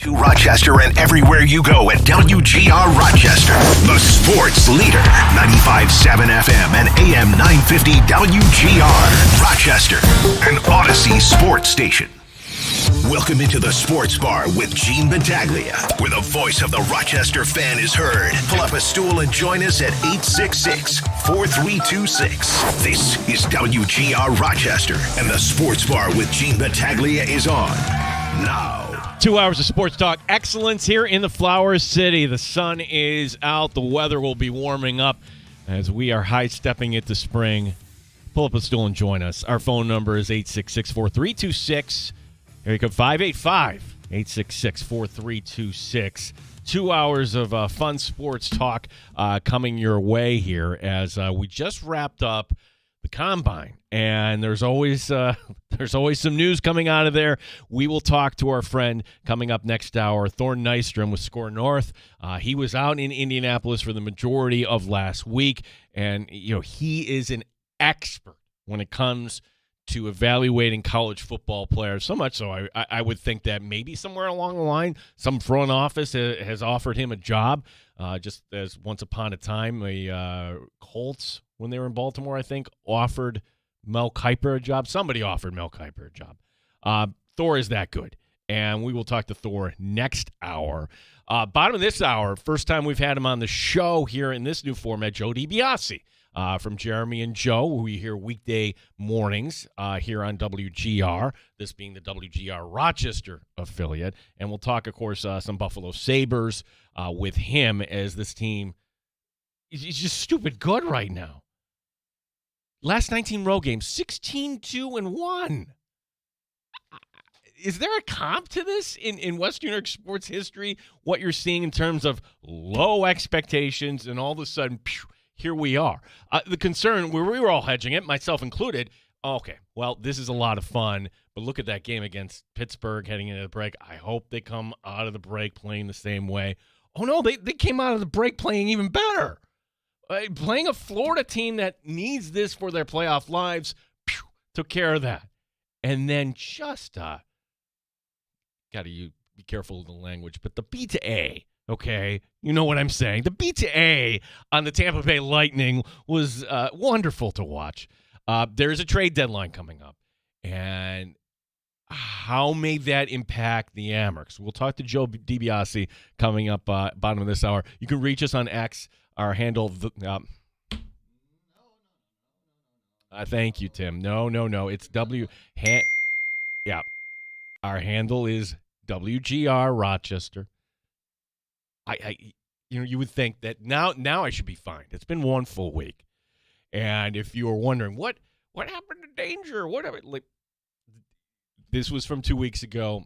To Rochester and everywhere you go at WGR Rochester, the sports leader. 95.7 FM and AM 950 WGR Rochester, an Odyssey sports station. Welcome into the Sports Bar with Gene Battaglia, where the voice of the Rochester fan is heard. Pull up a stool and join us at 866-4326. This is WGR Rochester, and the Sports Bar with Gene Battaglia is on now. 2 hours of sports talk excellence here in the Flower City. The sun is out. The weather will be warming up as we are high-stepping into spring. Pull up a stool and join us. Our phone number is 866-4326. Here you go, 585-866-4326. 2 hours of fun sports talk coming your way here as we just wrapped up the Combine. And there's always some news coming out of there. We will talk to our friend coming up next hour, Thorn Nystrom with Score North. He was out in Indianapolis for the majority of last week, and he is an expert when it comes to evaluating college football players. So much so, I would think that maybe somewhere along the line, some front office has offered him a job. Just as once upon a time, the Colts, when they were in Baltimore, I think, offered Mel Kiper a job. Somebody offered Mel Kiper a job. Thor is that good. And we will talk to Thor next hour. Bottom of this hour, first time we've had him on the show here in this new format, Joe DiBiase from Jeremy and Joe, who we hear weekday mornings here on WGR, this being the WGR Rochester affiliate. And we'll talk, of course, some Buffalo Sabres with him as this team is just stupid good right now. Last 19 road games, 16-2-1. Is there a comp to this in Western New York sports history? What you're seeing in terms of low expectations, and all of a sudden, here we are. The concern, we were all hedging it, myself included. Okay, well, this is a lot of fun, but look at that game against Pittsburgh heading into the break. I hope they come out of the break playing the same way. Oh, no, they came out of the break playing even better. Playing a Florida team that needs this for their playoff lives, took care of that. And then just, got to be careful of the language, but the B to A, okay? You know what I'm saying. The B to A on the Tampa Bay Lightning was wonderful to watch. There's a trade deadline coming up, and how may that impact the Amerks? We'll talk to Joe DiBiase coming up bottom of this hour. You can reach us on X. Our handle, thank you, Tim. No. It's yeah. Our handle is WGR Rochester. You would think that now I should be fine. It's been one full week. And if you were wondering, what happened to Danger? Whatever. This was from 2 weeks ago.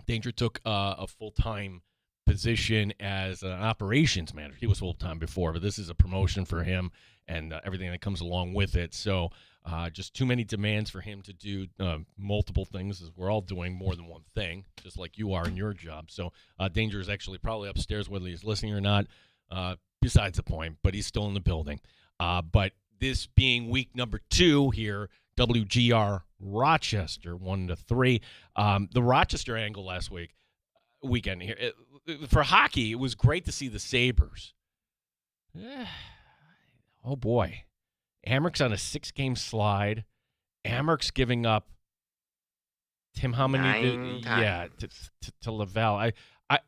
Danger took a full-time position as an operations manager. He was full-time before, but this is a promotion for him and everything that comes along with it. So just too many demands for him to do multiple things, as we're all doing more than one thing, just like you are in your job. So Danger is actually probably upstairs, whether he's listening or not, besides the point, but he's still in the building. But this being week number 2 here, WGR Rochester, 1-3. The Rochester angle last weekend here. For hockey, it was great to see the Sabres. Oh, boy. Amerks on a 6-game slide. Amerks giving up, Tim, how many? 9 times. Yeah, to Laval.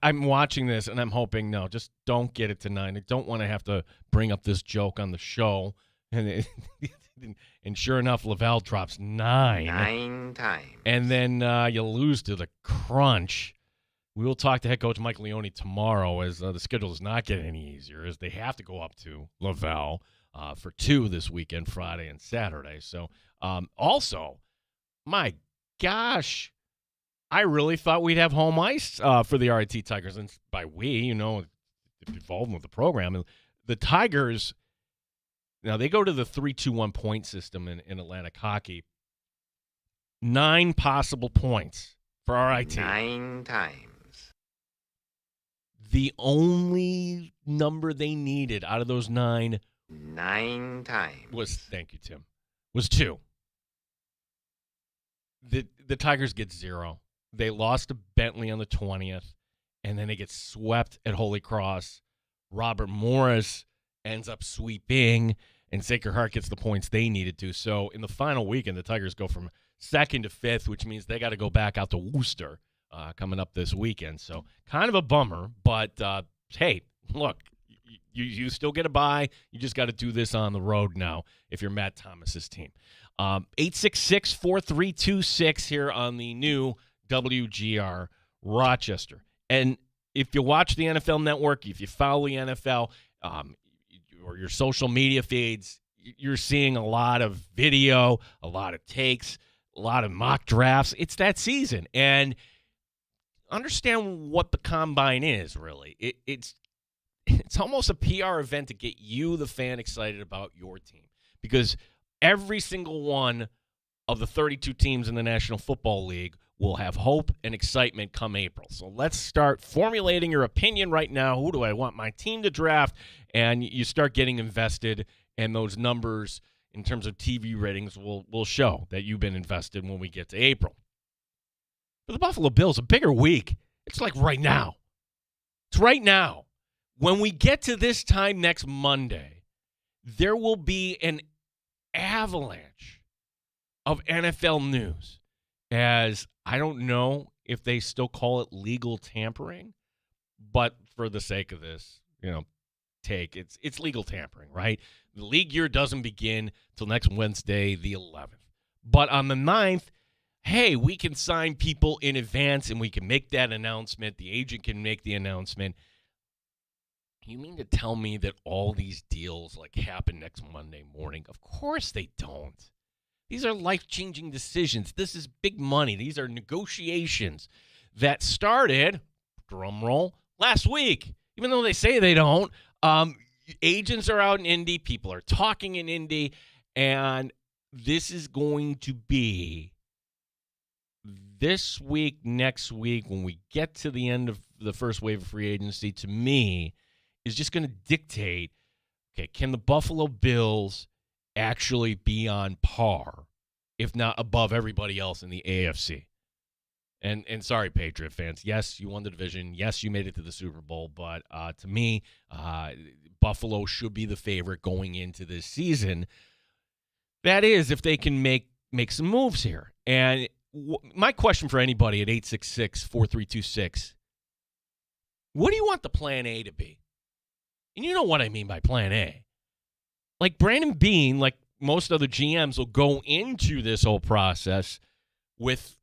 I'm watching this, and I'm hoping, no, just don't get it to 9. I don't want to have to bring up this joke on the show. And sure enough, Laval drops 9. 9 times. And then you lose to the Crunch. We will talk to head coach Mike Leone tomorrow, as the schedule does not get any easier, as they have to go up to Laval for 2 this weekend, Friday and Saturday. So also, my gosh, I really thought we'd have home ice for the RIT Tigers. And by we, involved with the program. The Tigers, now they go to the 3-2-1 point system in Atlantic hockey. 9 possible points for RIT. 9 times. The only number they needed out of those 9 9 times was, thank you, Tim, was 2. The Tigers get 0. They lost to Bentley on the 20th, and then they get swept at Holy Cross. Robert Morris ends up sweeping, and Sacred Heart gets the points they needed to. So in the final weekend, the Tigers go from 2nd to 5th, which means they got to go back out to Worcester coming up this weekend. So kind of a bummer, but hey, look, you still get a bye. You just got to do this on the road now if you're Matt Thomas's team. 866-4326 here on the new WGR Rochester. And if you watch the NFL Network, if you follow the NFL or your social media feeds, you're seeing a lot of video, a lot of takes, a lot of mock drafts. It's that season. And understand what the Combine is, really. It's almost a PR event to get you, the fan, excited about your team. Because every single one of the 32 teams in the National Football League will have hope and excitement come April. So let's start formulating your opinion right now. Who do I want my team to draft? And you start getting invested, and those numbers in terms of TV ratings will show that you've been invested when we get to April. For the Buffalo Bills, a bigger week. It's like right now. It's right now. When we get to this time next Monday, there will be an avalanche of NFL news, as I don't know if they still call it legal tampering, but for the sake of this, it's legal tampering, right? The league year doesn't begin till next Wednesday, the 11th. But on the 9th, hey, we can sign people in advance and we can make that announcement. The agent can make the announcement. You mean to tell me that all these deals happen next Monday morning? Of course they don't. These are life-changing decisions. This is big money. These are negotiations that started, drum roll, last week. Even though they say they don't, agents are out in Indy. People are talking in Indy. And this is going to be this week, next week, when we get to the end of the first wave of free agency, to me, is just going to dictate, okay, can the Buffalo Bills actually be on par, if not above everybody else in the AFC? And sorry, Patriot fans. Yes, you won the division. Yes, you made it to the Super Bowl. But to me, Buffalo should be the favorite going into this season. That is, if they can make some moves here. And my question for anybody at 866-4326, what do you want the plan A to be? And you know what I mean by plan A. Like Brandon Beane, like most other GMs, will go into this whole process with,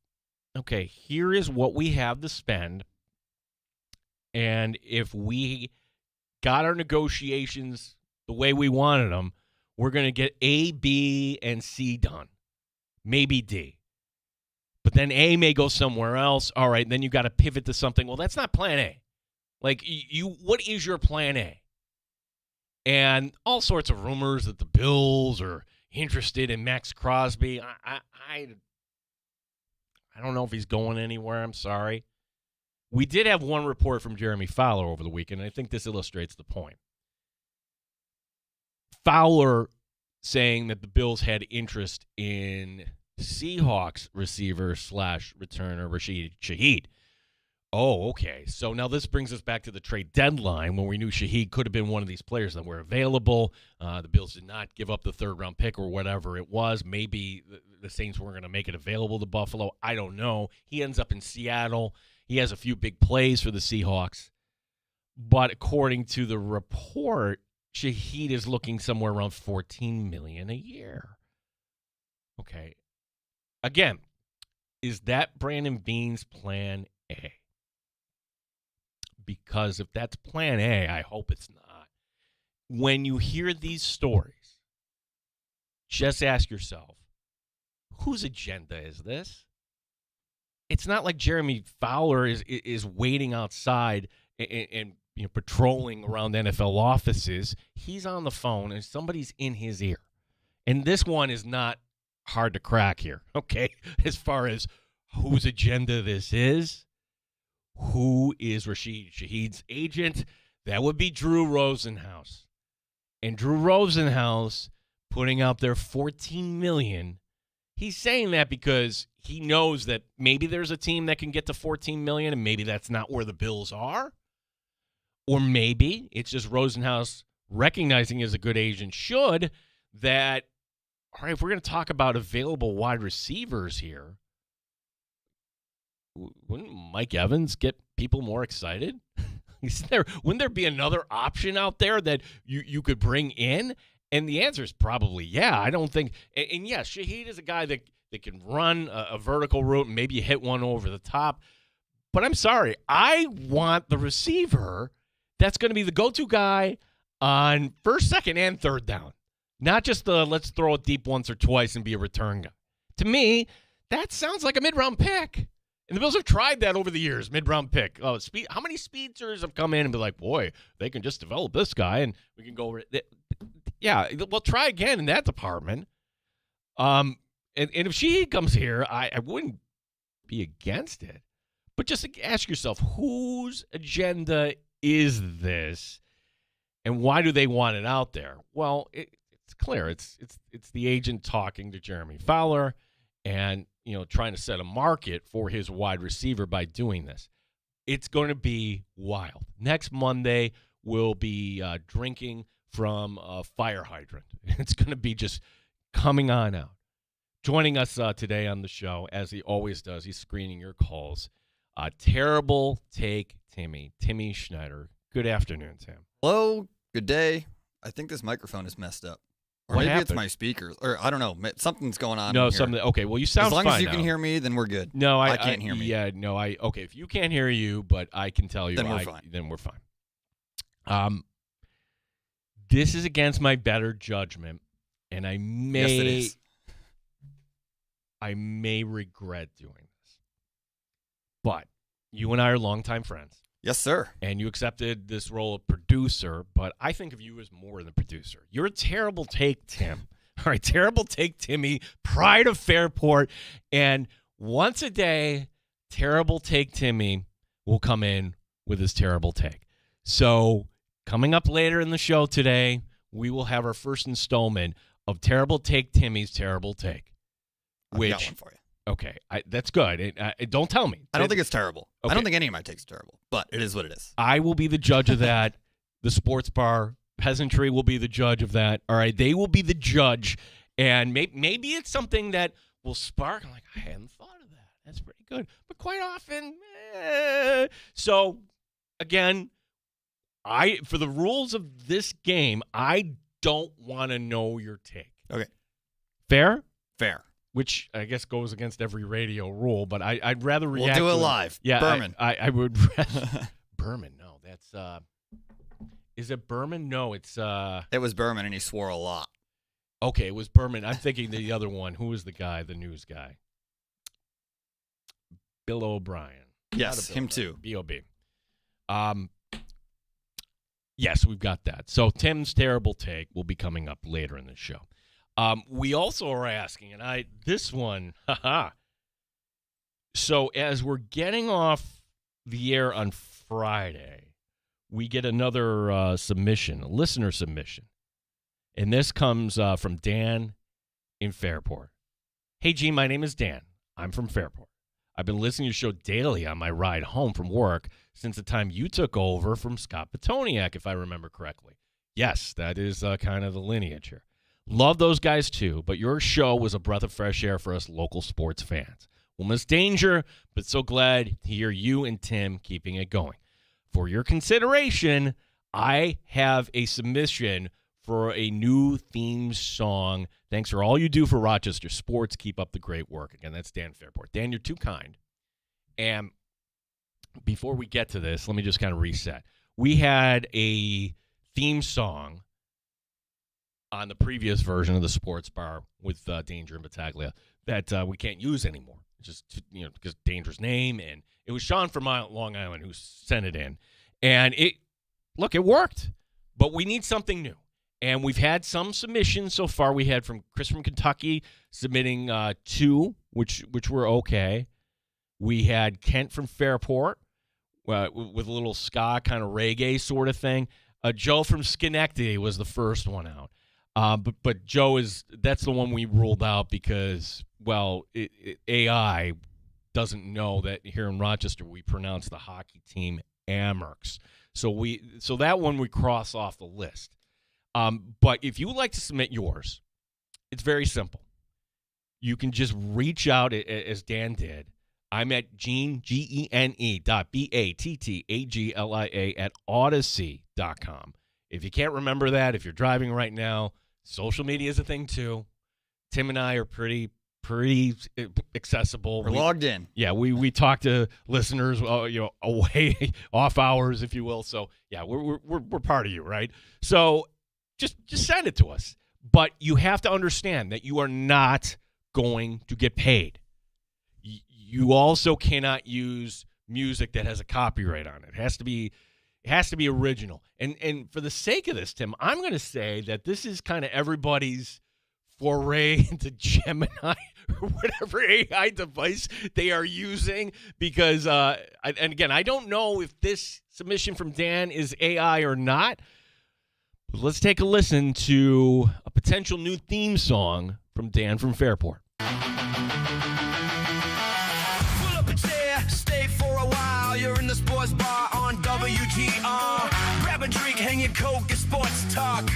okay, here is what we have to spend. And if we got our negotiations the way we wanted them, we're going to get A, B, and C done. Maybe D. But then A may go somewhere else. All right, then you got to pivot to something. Well, that's not plan A. Like, what is your plan A? And all sorts of rumors that the Bills are interested in Max Crosby. I don't know if he's going anywhere. I'm sorry. We did have one report from Jeremy Fowler over the weekend, and I think this illustrates the point. Fowler saying that the Bills had interest in Seahawks receiver / returner Rashid Shaheed. Oh, okay. So now this brings us back to the trade deadline when we knew Shaheed could have been one of these players that were available. The Bills did not give up the third-round pick or whatever it was. Maybe the Saints weren't going to make it available to Buffalo. I don't know. He ends up in Seattle. He has a few big plays for the Seahawks. But according to the report, Shaheed is looking somewhere around $14 million a year. Okay. Again, is that Brandon Beane's plan A? Because if that's plan A, I hope it's not. When you hear these stories, just ask yourself, whose agenda is this? It's not like Jeremy Fowler is waiting outside and patrolling around NFL offices. He's on the phone and somebody's in his ear. And this one is not hard to crack here, okay? As far as whose agenda this is. Who is Rashid Shaheed's agent? That would be Drew he's saying that because he knows that maybe there's a team that can get to $14 million, and maybe that's not where the Bills are. Or maybe it's just Rosenhaus recognizing as a good agent should that, all right, if we're going to talk about available wide receivers here, wouldn't Mike Evans get people more excited? Wouldn't there be another option out there that you could bring in? And the answer is probably yeah. I don't think – and yes, Shaheed is a guy that can run a vertical route and maybe hit one over the top. But I'm sorry. I want the receiver that's going to be the go-to guy on first, second, and third down. Not just the let's throw it deep once or twice and be a return guy. To me, that sounds like a mid-round pick. And the Bills have tried that over the years, mid-round pick. Oh, how many speedsters have come in and be like, boy, they can just develop this guy and we can go. Yeah, we'll try again in that department. And if she comes here, I wouldn't be against it. But just ask yourself, whose agenda is this? And why do they want it out there? Well, it's clear. It's the agent talking to Jeremy Fowler and trying to set a market for his wide receiver by doing this. It's going to be wild. Next Monday, we'll be drinking from a fire hydrant. It's going to be just coming on out. Joining us today on the show, as he always does, he's screening your calls. Terrible Take Timmy Schneider. Good afternoon, Tim. Hello, good day. I think this microphone is messed up. Or What maybe happened? it's my speakers. Or I don't know. Something's going on. No, in here. something. Okay, well, you sound As long fine as you now. can hear me, then we're good. No, I can't hear me. Yeah, no, okay, if you can't hear you, but I can tell you, Then we're fine. Then we're fine. This is against my better judgment, and I Yes, it is. may regret doing this. But you and I are longtime friends, Yes, sir. and you accepted this role of producer, but I think of you as more than producer. You're a terrible take, Tim. All right, terrible take, Timmy, pride of Fairport. And once a day, terrible take Timmy will come in with his terrible take. So coming up later in the show today, we will have our first installment of Terrible Take Timmy's Terrible Take. I've got one for you. Okay, that's good. Don't tell me. I don't think it's terrible. Okay. I don't think any of my takes are terrible, but it is what it is. I will be the judge of that. The sports bar peasantry will be the judge of that. All right, they will be the judge, and maybe it's something that will spark. I'm like, I hadn't thought of that. That's pretty good, but quite often, So, again, for the rules of this game, I don't want to know your take. Okay. Fair? Fair. Which I guess goes against every radio rule, but I'd rather react. We'll do it to live. Yeah, Berman. I would. Berman, no, that's. Is it Berman? No, it's. It was Berman, and he swore a lot. Okay, it was Berman. I'm thinking the other one. Who was the guy? The news guy. Bill O'Brien. Yes, Bill him O'Brien. too. B.O.B. Yes, we've got that. So Tim's terrible take will be coming up later in the show. We also are asking, and this one, So as we're getting off the air on Friday, we get another submission, a listener submission. And this comes from Dan in Fairport. Hey, Gene, my name is Dan. I'm from Fairport. I've been listening to your show daily on my ride home from work since the time you took over from Scott Petoniak, if I remember correctly. Yes, that is kind of the lineage here. Love those guys too, but your show was a breath of fresh air for us local sports fans. We'll miss Danger, but so glad to hear you and Tim keeping it going. For your consideration, I have a submission for a new theme song. Thanks for all you do for Rochester sports. Keep up the great work. Again, that's Dan Fairport. Dan, you're too kind. And before we get to this, let me just kind of reset. We had a theme song on the previous version of the sports bar with Danger and Battaglia that we can't use anymore. Just because Danger's name, and it was Sean from Long Island who sent it in, and it worked, but we need something new. And we've had some submissions so far. We had from Chris from Kentucky submitting 2, which were okay. We had Kent from Fairport with a little ska kind of reggae sort of thing. Joe from Schenectady was the first one out. But Joe that's the one we ruled out because, well, AI doesn't know that here in Rochester we pronounce the hockey team Amherst. So that one we cross off the list. But if you would like to submit yours, it's very simple. You can just reach out as Dan did. I'm at GENE.BATTAGLIA at Odyssey.com. If you can't remember that, if you're driving right now, social media is a thing too. Tim and I are pretty accessible. We're logged in. Yeah, we talk to listeners, away off hours, if you will. So yeah, we're part of you, right? So just send it to us. But you have to understand that you are not going to get paid. You also cannot use music that has a copyright on it. It has to be original. And for the sake of this, Tim, I'm going to say that this is kind of everybody's foray into Gemini or whatever AI device they are using because, and again, I don't know if this submission from Dan is AI or not. But let's take a listen to a potential new theme song from Dan from Fairport. Pull up a chair, stay for a while. You're in the sports bar on WGR. Grab a drink, hang your coat, get sports talk.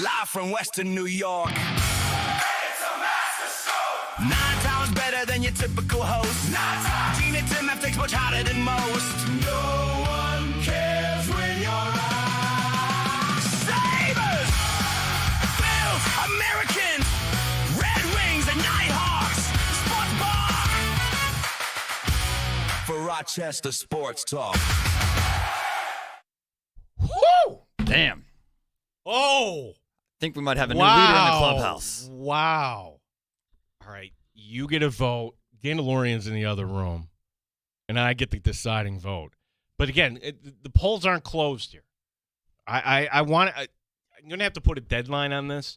Live from Western New York. It's a master show. 9 times better than your typical host. 9 times. Gina Tim F takes much harder than most. No one cares when you're out. Sabres, Bills, Americans, Red Wings and Nighthawks. Sports bar for Rochester Sports Talk. Woo! Damn. Oh! Think we might have a new leader in the clubhouse. Wow. All right. You get a vote. Dandalorian's in the other room. And I get the deciding vote. But again, the polls aren't closed here. I'm going to have to put a deadline on this.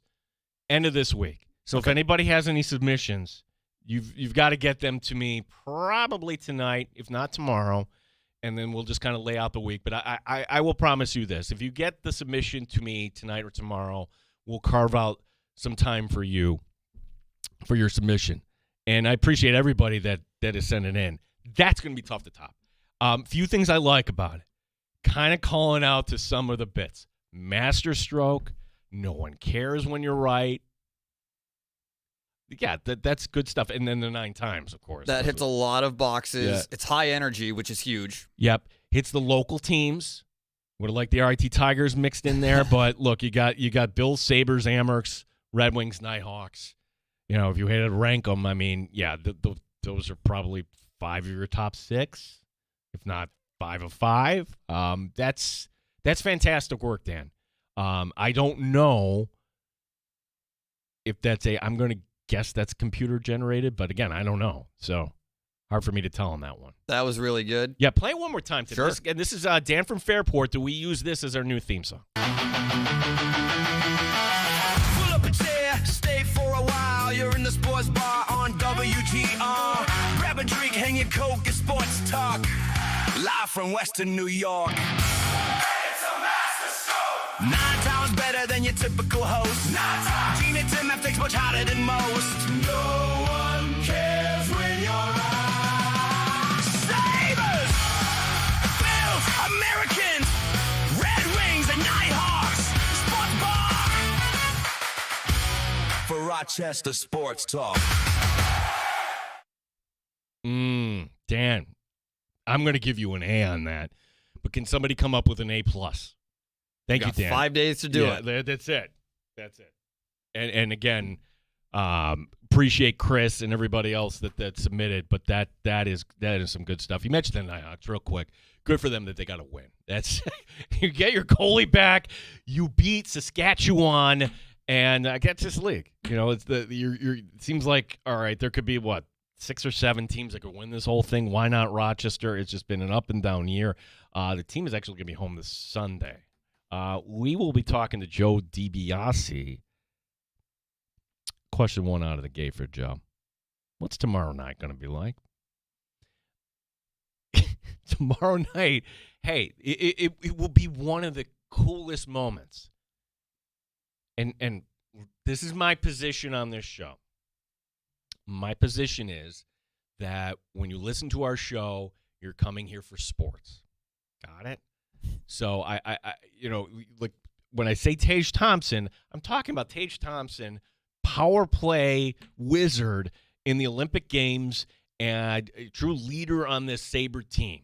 End of this week. So if anybody has any submissions, you've got to get them to me probably tonight, if not tomorrow. And then we'll just kind of lay out the week. But I will promise you this. If you get the submission to me tonight or tomorrow, we'll carve out some time for you for your submission. And I appreciate everybody that is sending in. That's going to be tough to top. Few things I like about it. Kind of calling out to some of the bits. Master stroke. No one cares when you're right. Yeah, that's good stuff. And then the 9 times, of course. That hits a lot of boxes. Yeah. It's high energy, which is huge. Yep. Hits the local teams. Would have liked the RIT Tigers mixed in there, but look, you got Bills, Sabres, Amherst, Red Wings, Nighthawks. If you had to rank them, I mean, yeah, those are probably 5 of your top 6, if not 5 of 5. That's fantastic work, Dan. I don't know if I'm going to guess that's computer generated, but again, I don't know. So hard for me to tell on that one. That was really good. Yeah, play it one more time. Sure. This is Dan from Fairport. Do we use this as our new theme song? Pull up a chair, stay for a while. You're in the sports bar on WGR. Grab a drink, hang your coat, get sports talk. Live from Western New York. It's a master show. 9 times better than your typical host. 9 times. Gina Tim F takes much harder than most. No one cares when you're out. Sabres, Bills, Americans, Red Wings and Nighthawks. Sports bar for Rochester Sports Talk. Dan, I'm going to give you an A on that, but can somebody come up with an A+? Thank you, Dan. 5 days to do it. That's it. And again, appreciate Chris and everybody else that submitted, but that is some good stuff. You mentioned the Nighthawks real quick. Good for them that they got a win. That's you get your goalie back. You beat Saskatchewan, and get this league. It's it seems like all right. There could be 6 or 7 teams that could win this whole thing. Why not Rochester? It's just been an up and down year. The team is actually going to be home this Sunday. We will be talking to Joe DiBiase. Question 1 out of the gate for Joe. What's tomorrow night going to be like? Tomorrow night, hey, it will be one of the coolest moments. And this is my position on this show. My position is that when you listen to our show, you're coming here for sports. Got it? So I like when I say Tage Thompson, I'm talking about Tage Thompson, power play wizard in the Olympic Games and a true leader on this Sabre team.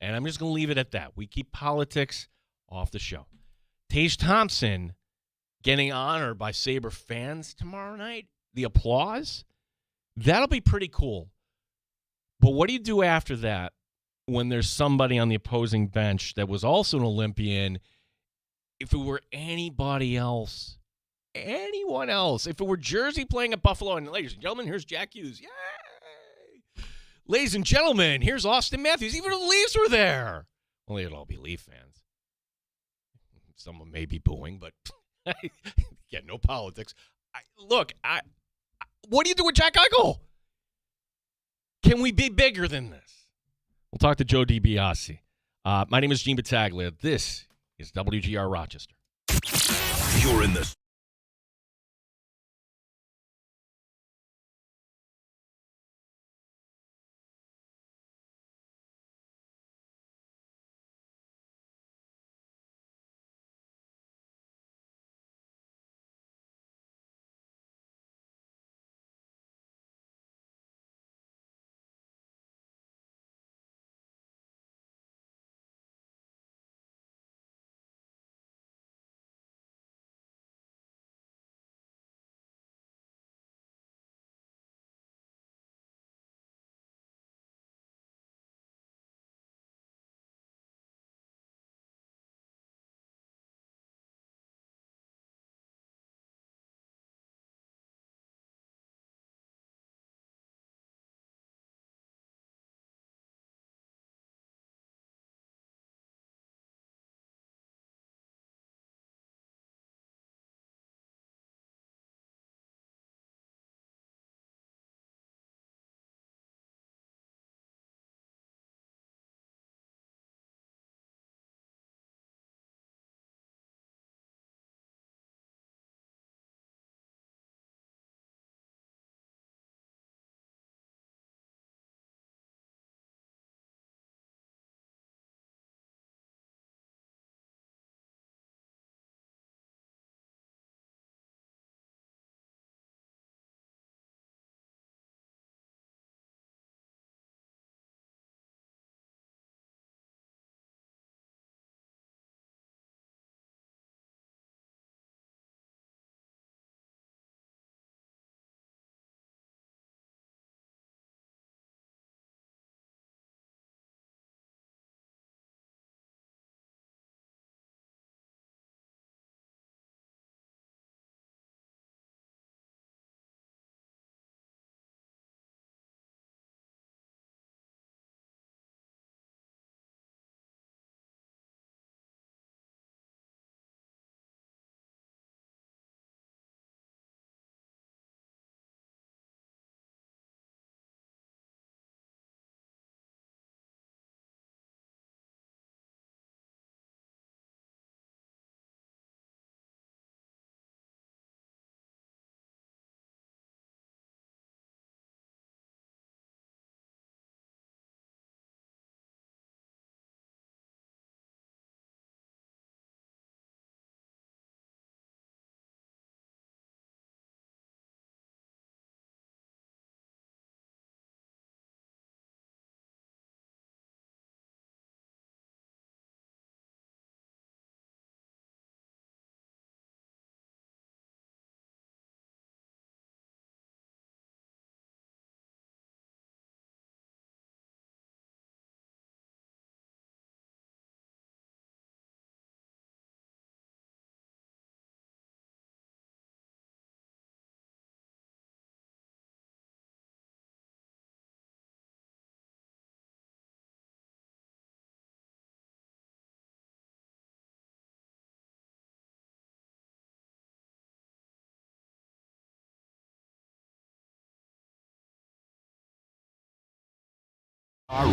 And I'm just going to leave it at that. We keep politics off the show. Tage Thompson getting honored by Sabre fans tomorrow night. The applause, that'll be pretty cool. But what do you do after that when there's somebody on the opposing bench that was also an Olympian? If it were anybody else, anyone else, if it were Jersey playing at Buffalo, and ladies and gentlemen, here's Jack Hughes. Yay! Ladies and gentlemen, here's Austin Matthews. Even if the Leafs were there. Well, it'll all be Leaf fans. Someone may be booing, but yeah, no politics. Look, what do you do with Jack Eichel? Can we be bigger than this? We'll talk to Joe DiBiase. My name is Gene Battaglia. This is WGR Rochester. You're in the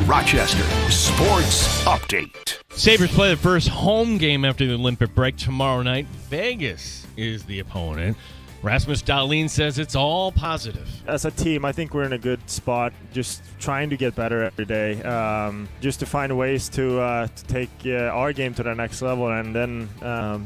Rochester Sports Update. Sabres play the first home game after the Olympic break tomorrow night. Vegas is the opponent. Rasmus Dahlin says it's all positive. As a team, I think we're in a good spot, just trying to get better every day, just to find ways to take our game to the next level, and then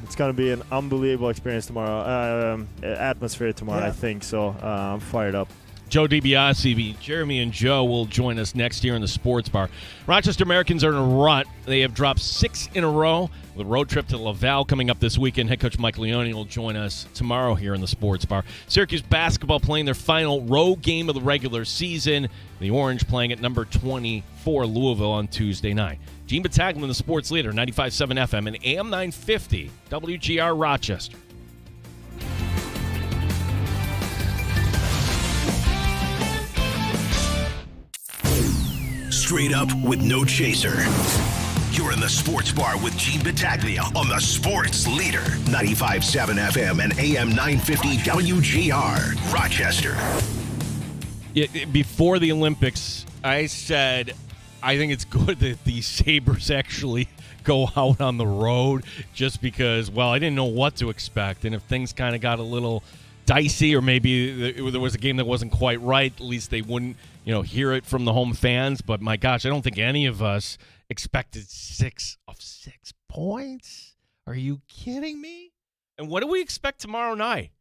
it's going to be an unbelievable experience tomorrow, atmosphere tomorrow, I think, so I'm fired up. Joe DiBiase, Jeremy and Joe will join us next year in the Sports Bar. Rochester Americans are in a rut. They have dropped 6 in a row. The road trip to Laval coming up this weekend. Head coach Mike Leone will join us tomorrow here in the Sports Bar. Syracuse basketball playing their final road game of the regular season. The Orange playing at number 24 Louisville on Tuesday night. Gene Battaglia, the sports leader, 95.7 FM and AM 950, WGR Rochester. Straight up with no chaser. You're in the Sports Bar with Gene Battaglia on the Sports Leader, 95.7 FM and AM 950 WGR, Rochester. Before the Olympics, I said I think it's good that the Sabres actually go out on the road just because, well, I didn't know what to expect. And if things kind of got a little dicey or maybe there was a game that wasn't quite right, at least they wouldn't hear it from the home fans. But my gosh, I don't think any of us expected 6 of 6 points. Are you kidding me? And what do we expect tomorrow night?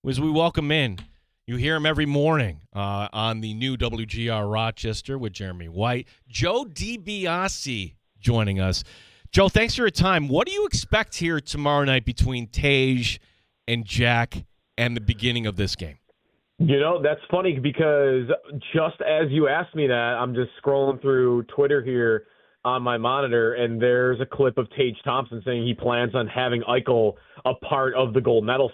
As we welcome in, you hear him every morning on the new WGR Rochester with Jeremy White. Joe DiBiase joining us. Joe, thanks for your time. What do you expect here tomorrow night between Tage and Jack and the beginning of this game? That's funny because just as you asked me that, I'm just scrolling through Twitter here on my monitor, and there's a clip of Tage Thompson saying he plans on having Eichel a part of the gold medal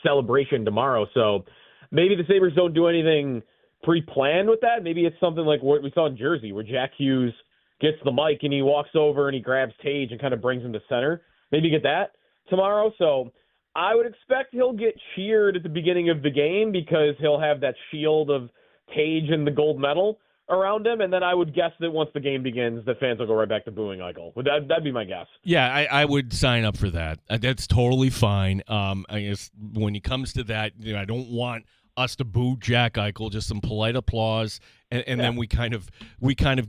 celebration tomorrow. So maybe the Sabres don't do anything pre-planned with that. Maybe it's something like what we saw in Jersey where Jack Hughes gets the mic and he walks over and he grabs Tage and kind of brings him to center. Maybe get that tomorrow. So I would expect he'll get cheered at the beginning of the game because he'll have that shield of Tage and the gold medal around him, and then I would guess that once the game begins, the fans will go right back to booing Eichel. That'd be my guess. Yeah, I would sign up for that. That's totally fine. I guess when it comes to that, I don't want us to boo Jack Eichel, just some polite applause, and then we kind of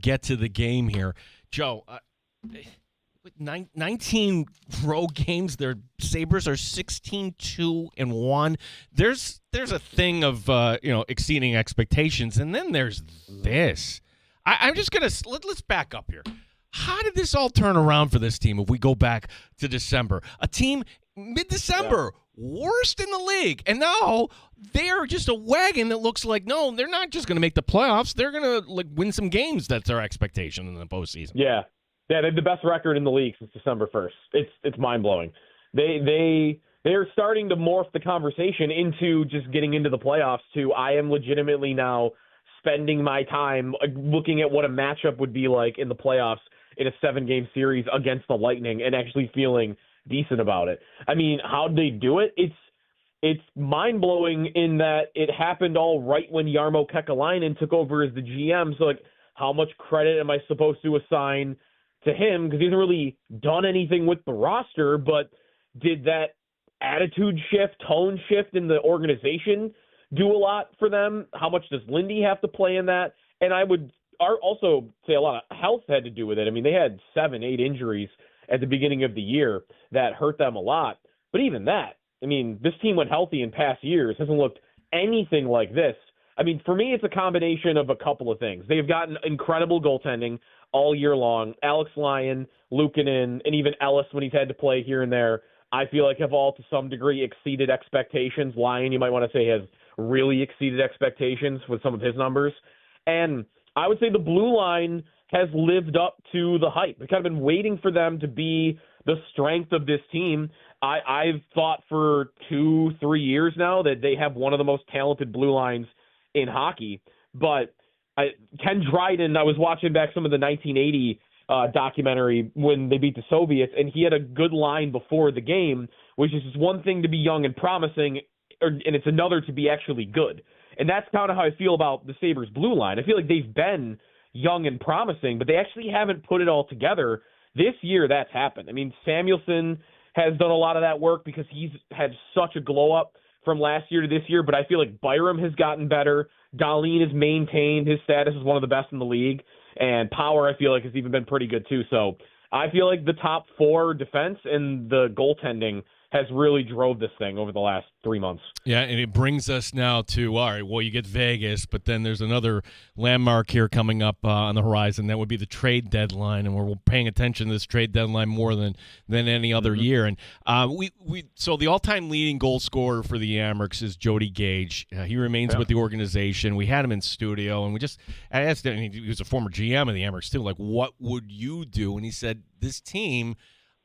get to the game here. Joe, 19 road games. Their Sabres are 16-2-1. There's a thing of exceeding expectations, and then there's this. I'm just gonna let's back up here. How did this all turn around for this team? If we go back to December, a team mid-December, worst in the league, and now they're just a wagon that looks like they're not just gonna make the playoffs. They're gonna win some games. That's our expectation in the postseason. Yeah, they have the best record in the league since December 1st. It's mind-blowing. They're starting to morph the conversation into just getting into the playoffs to I am legitimately now spending my time looking at what a matchup would be like in the playoffs in a 7-game series against the Lightning and actually feeling decent about it. I mean, how'd they do it? It's mind-blowing in that it happened all right when Jarmo Kekalainen took over as the GM. So, how much credit am I supposed to assign to him? Because he hasn't really done anything with the roster, but did that attitude shift, tone shift in the organization do a lot for them? How much does Lindy have to play in that? And I would also say a lot of health had to do with it. I mean, they had 7-8 injuries at the beginning of the year that hurt them a lot. But even that, I mean, this team went healthy in past years, hasn't looked anything like this. I mean, for me, it's a combination of a couple of things. They've gotten incredible goaltending all year long. Alex Lyon, Luukkonen, and even Ellis when he's had to play here and there, I feel like have all to some degree exceeded expectations. Lyon, you might want to say, has really exceeded expectations with some of his numbers. And I would say the blue line has lived up to the hype. We've kind of been waiting for them to be the strength of this team. I've thought for 2-3 years now that they have one of the most talented blue lines in hockey. But Ken Dryden, I was watching back some of the 1980 documentary when they beat the Soviets, and he had a good line before the game, which is just one thing to be young and promising, and it's another to be actually good. And that's kind of how I feel about the Sabres blue line. I feel like they've been young and promising, but they actually haven't put it all together This year, that's happened. I mean, Samuelson has done a lot of that work because he's had such a glow-up from last year to this year, but I feel like Byram has gotten better. Dahlin has maintained his status as one of the best in the league, and Power, I feel like, has even been pretty good too. So I feel like the top 4 defense and the goaltending has really drove this thing over the last 3 months. Yeah, and it brings us now to, all right, well, you get Vegas, but then there's another landmark here coming up on the horizon. That would be the trade deadline, and we're paying attention to this trade deadline more than any other year. And so the all-time leading goal scorer for the Amerks is Jody Gage. He remains with the organization. We had him in studio, and I asked him, he was a former GM of the Amerks too, like, what would you do? And he said, this team,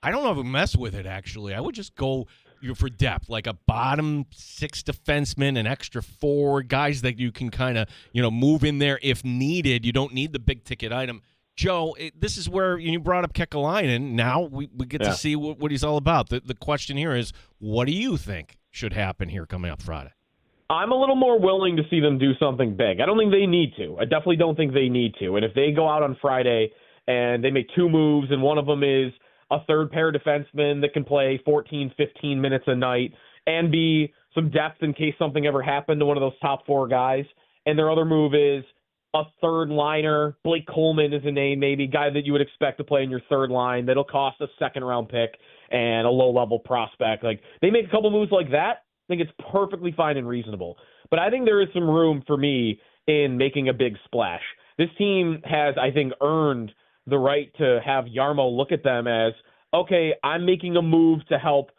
I don't know if I would mess with it, actually. I would just go for depth, like a bottom 6 defenseman, an extra 4 guys that you can kind of, move in there if needed. You don't need the big-ticket item. Joe, this is where you brought up Kekalainen. Now we get to see what he's all about. The question here is, what do you think should happen here coming up Friday? I'm a little more willing to see them do something big. I don't think they need to. I definitely don't think they need to. And if they go out on Friday and they make 2 moves, and one of them is a third pair defenseman that can play 14, 15 minutes a night and be some depth in case something ever happened to one of those top 4 guys. And their other move is a third liner. Blake Coleman is a name, maybe guy that you would expect to play in your third line. That'll cost a second-round pick and a low-level prospect. Like, they make a couple moves like that, I think it's perfectly fine and reasonable. But I think there is some room for me in making a big splash. This team has, I think, earned the right to have Jarmo look at them as, okay, I'm making a move to help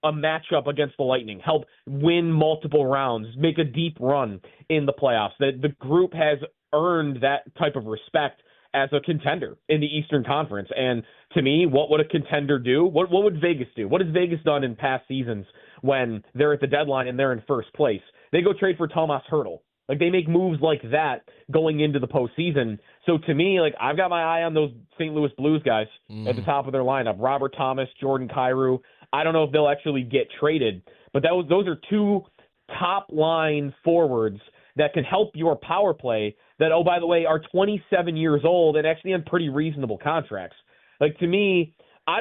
a matchup against the Lightning, help win multiple rounds, make a deep run in the playoffs. The group has earned that type of respect as a contender in the Eastern Conference. And to me, what would a contender do? What would Vegas do? What has Vegas done in past seasons when they're at the deadline and they're in first place? They go trade for Tomas Hertl. Like, they make moves like that going into the postseason. So to me, like, I've got my eye on those St. Louis Blues guys at the top of their lineup. Robert Thomas, Jordan Kyrou. I don't know if they'll actually get traded, but those are 2 top-line forwards that can help your power play that, oh, by the way, are 27 years old and actually on pretty reasonable contracts. Like, to me, I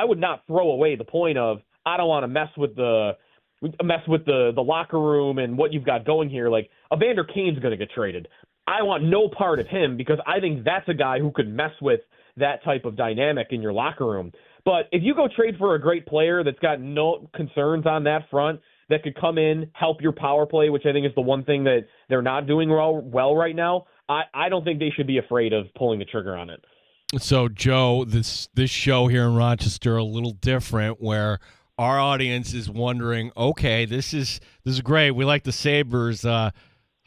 would not throw away the point of, I don't want to mess with the locker room and what you've got going here. Like, Evander Kane's going to get traded. I want no part of him because I think that's a guy who could mess with that type of dynamic in your locker room. But if you go trade for a great player that's got no concerns on that front, that could come in, help your power play, which I think is the one thing that they're not doing well right now, I don't think they should be afraid of pulling the trigger on it. So, Joe, this show here in Rochester a little different, where our audience is wondering, okay, this is great. We like the Sabres.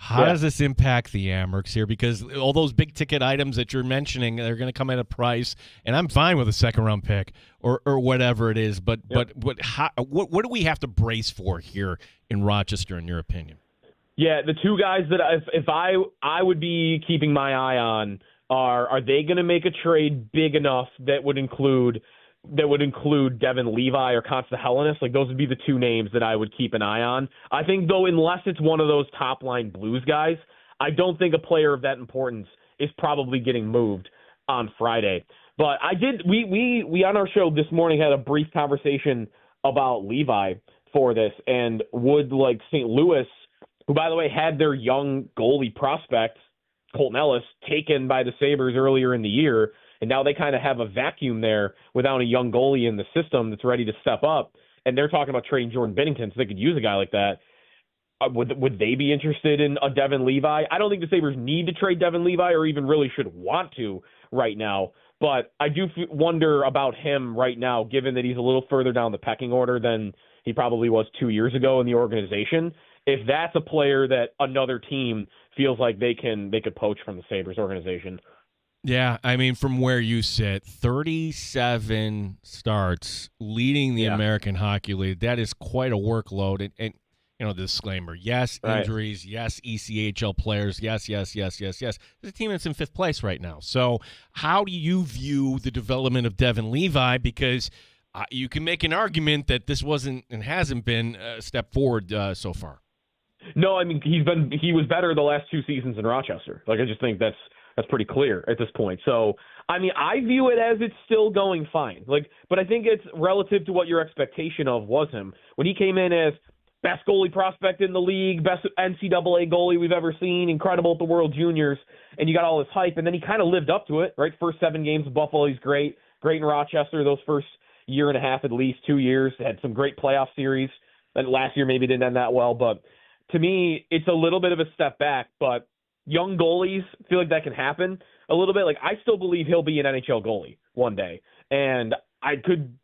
How does this impact the Amerks here? Because all those big ticket items that you're mentioning, they're going to come at a price, and I'm fine with a second round pick or whatever it is. But what do we have to brace for here in Rochester, in your opinion? Yeah, the 2 guys that if I would be keeping my eye on are they going to make a trade big enough that would include Devin Levi or Consta Hellenis? Like, those would be the 2 names that I would keep an eye on. I think, though, unless it's one of those top-line Blues guys, I don't think a player of that importance is probably getting moved on Friday. But we on our show this morning had a brief conversation about Levi for this, and would, like, St. Louis, who, by the way, had their young goalie prospect, Colton Ellis, taken by the Sabres earlier in the year, and now they kind of have a vacuum there without a young goalie in the system that's ready to step up. And they're talking about trading Jordan Binnington, so they could use a guy like that. Would they be interested in a Devin Levi? I don't think the Sabres need to trade Devin Levi or even really should want to right now. But I do wonder about him right now, given that he's a little further down the pecking order than he probably was 2 years ago in the organization. If that's a player that another team feels like they could poach from the Sabres organization. Yeah, I mean, from where you sit, 37 starts leading the American Hockey League. That is quite a workload. And disclaimer, yes, injuries, yes, ECHL players, yes. There's a team that's in 5th place right now. So how do you view the development of Devin Levi? Because you can make an argument that this wasn't and hasn't been a step forward so far. No, I mean, he was better the last 2 seasons in Rochester. Like, I just think that's That's pretty clear at this point. So, I mean, I view it as it's still going fine. But I think it's relative to what your expectation of was him. When he came in as best goalie prospect in the league, best NCAA goalie we've ever seen, incredible at the World Juniors, and you got all this hype, and then he kind of lived up to it, right? First 7 games with Buffalo, he's great in Rochester, those first year and a half, at least 2 years, had some great playoff series. And last year maybe didn't end that well, but to me, it's a little bit of a step back, but young goalies feel like that can happen a little bit. Like, I still believe he'll be an NHL goalie one day, and I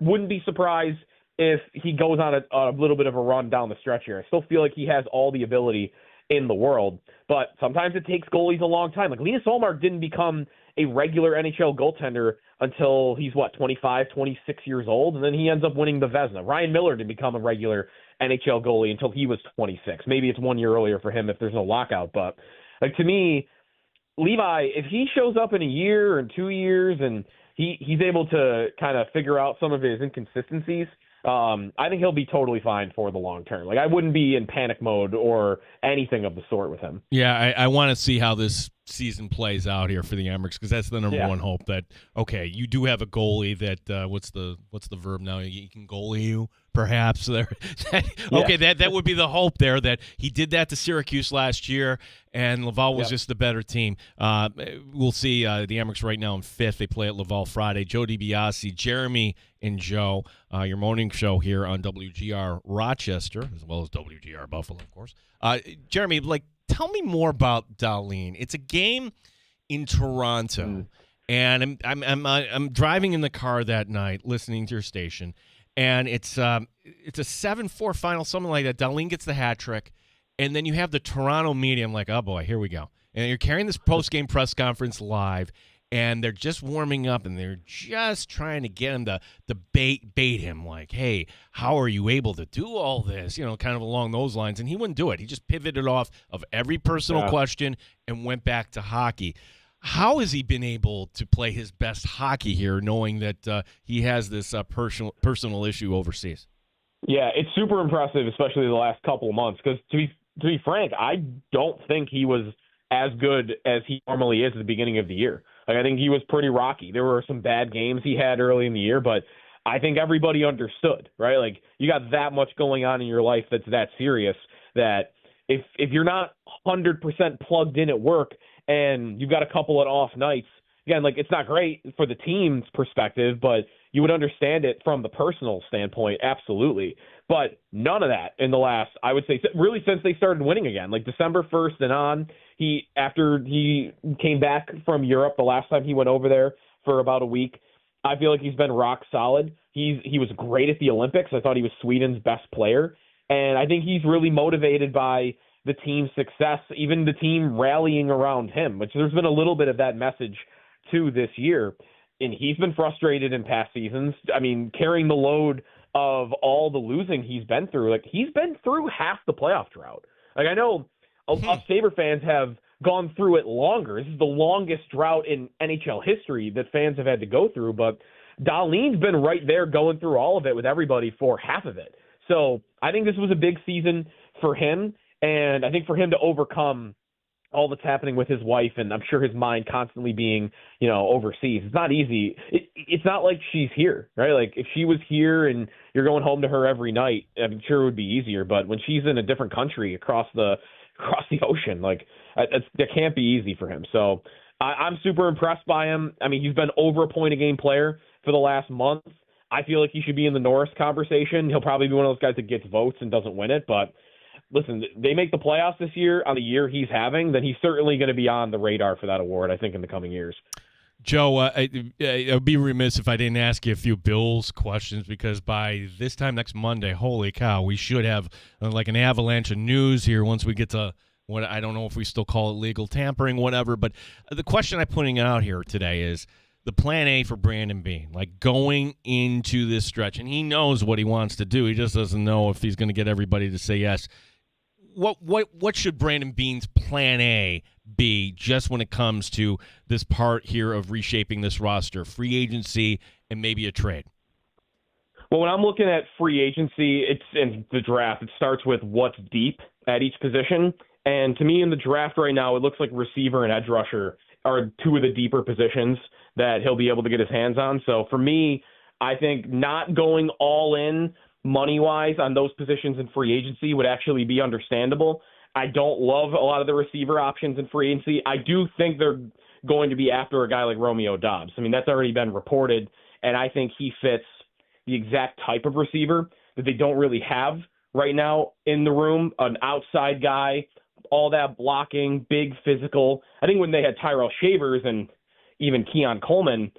wouldn't be surprised if he goes on a little bit of a run down the stretch here. I still feel like he has all the ability in the world, but sometimes it takes goalies a long time. Like, Linus Ullmark didn't become a regular NHL goaltender until he's 25, 26 years old, and then he ends up winning the Vezina. Ryan Miller didn't become a regular NHL goalie until he was 26. Maybe it's 1 year earlier for him if there's no lockout, but like, to me, Levi, if he shows up in a year or 2 years and he's able to kind of figure out some of his inconsistencies, I think he'll be totally fine for the long term. Like, I wouldn't be in panic mode or anything of the sort with him. Yeah, I want to see how this season plays out here for the Amerks, because that's the number one hope. That, okay, you do have a goalie that what's the verb now? He can goalie you, perhaps. There, okay, that would be the hope there, that he did that to Syracuse last year, and Laval was just the better team. We'll see. The Amerks right now in 5th. They play at Laval Friday. Joe DiBiase, Jeremy, and Joe, your morning show here on WGR Rochester, as well as WGR Buffalo, of course. Jeremy, tell me more about Darlene. It's a game in Toronto, and I'm driving in the car that night, listening to your station, and it's a 7-4 final, something like that. Darlene gets the hat trick, and then you have the Toronto media. I'm like, oh boy, here we go. And you're carrying this post-game press conference live, and they're just warming up, and they're just trying to get him to bait him, like, hey, how are you able to do all this? Kind of along those lines. And he wouldn't do it. He just pivoted off of every personal question and went back to hockey. How has he been able to play his best hockey here, knowing that he has this personal issue overseas? Yeah, it's super impressive, especially the last couple of months, because to be frank, I don't think he was as good as he normally is at the beginning of the year. Like, I think he was pretty rocky. There were some bad games he had early in the year, but I think everybody understood, right? Like, you got that much going on in your life that's that serious, that if you're not 100% plugged in at work and you've got a couple of off nights, again, like, it's not great for the team's perspective, but you would understand it from the personal standpoint, absolutely. But none of that in the last, I would say, really since they started winning again, like December 1st and on. After he came back from Europe, the last time he went over there for about a week, I feel like he's been rock solid. He was great at the Olympics. I thought he was Sweden's best player. And I think he's really motivated by the team's success, even the team rallying around him, which there's been a little bit of that message too this year. And he's been frustrated in past seasons. I mean, carrying the load of all the losing he's been through. Like, he's been through half the playoff drought. Like, I know us Sabre fans have gone through it longer. This is the longest drought in NHL history that fans have had to go through, but Darlene's been right there going through all of it with everybody for half of it. So I think this was a big season for him, and I think for him to overcome all that's happening with his wife, and I'm sure his mind constantly being, overseas. It's not easy. It's not like she's here, right? Like, if she was here and you're going home to her every night, I'm sure it would be easier. But when she's in a different country across the ocean, like, that can't be easy for him. So I'm super impressed by him. I mean, he's been over a point a game player for the last month. I feel like he should be in the Norris conversation. He'll probably be one of those guys that gets votes and doesn't win it, but listen, they make the playoffs this year on the year he's having, then he's certainly going to be on the radar for that award, I think, in the coming years. Joe, I'd be remiss if I didn't ask you a few Bills questions, because by this time next Monday, holy cow, we should have like an avalanche of news here once we get to what I don't know if we still call it legal tampering, whatever. But the question I'm putting out here today is the plan A for Brandon Beane, like going into this stretch. And he knows what he wants to do. He just doesn't know if he's going to get everybody to say yes. What should Brandon Beane's plan A be just when it comes to this part here of reshaping this roster, free agency, and maybe a trade? Well, when I'm looking at free agency, it's in the draft. It starts with what's deep at each position, And to me, in the draft right now, it looks like receiver and edge rusher are two of the deeper positions that he'll be able to get his hands on. So for me, I think not going all in money-wise on those positions in free agency would actually be understandable. I don't love a lot of the receiver options in free agency. I do think they're going to be after a guy like Romeo Doubs. I mean, that's already been reported, and I think he fits the exact type of receiver that they don't really have right now in the room, an outside guy, all that blocking, big physical. I think when they had Tyrell Shavers and even Keon Coleman,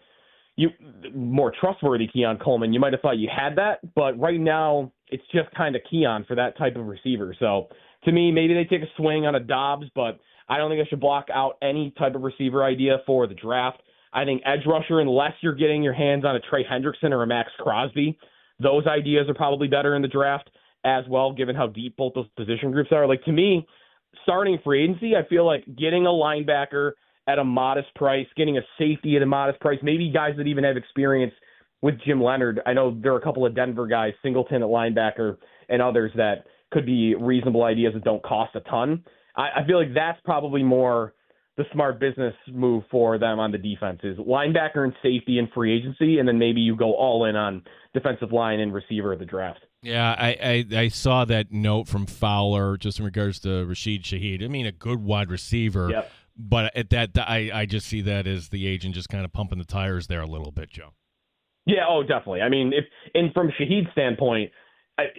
more trustworthy Keon Coleman, you might have thought you had that, but right now it's just kind of Keon for that type of receiver. So to me, maybe they take a swing on a Dobbs, but I don't think I should block out any type of receiver idea for the draft. I think edge rusher, unless you're getting your hands on a Trey Hendrickson or a Max Crosby, those ideas are probably better in the draft as well, given how deep both those position groups are. Like, to me, starting free agency, I feel like getting a linebacker at a modest price, getting a safety at a modest price, maybe guys that even have experience with Jim Leonard. I know there are a couple of Denver guys, Singleton at linebacker and others that could be reasonable ideas that don't cost a ton. I feel like that's probably more the smart business move for them on the defense is linebacker and safety and free agency, and then maybe you go all in on defensive line and receiver of the draft. Yeah, I saw that note from Fowler just in regards to Rashid Shaheed. I mean, a good wide receiver, Yep. but at that, I just see that as the agent just kind of pumping the tires there a little bit, Joe. Yeah, oh, definitely. I mean, from Shaheed's standpoint,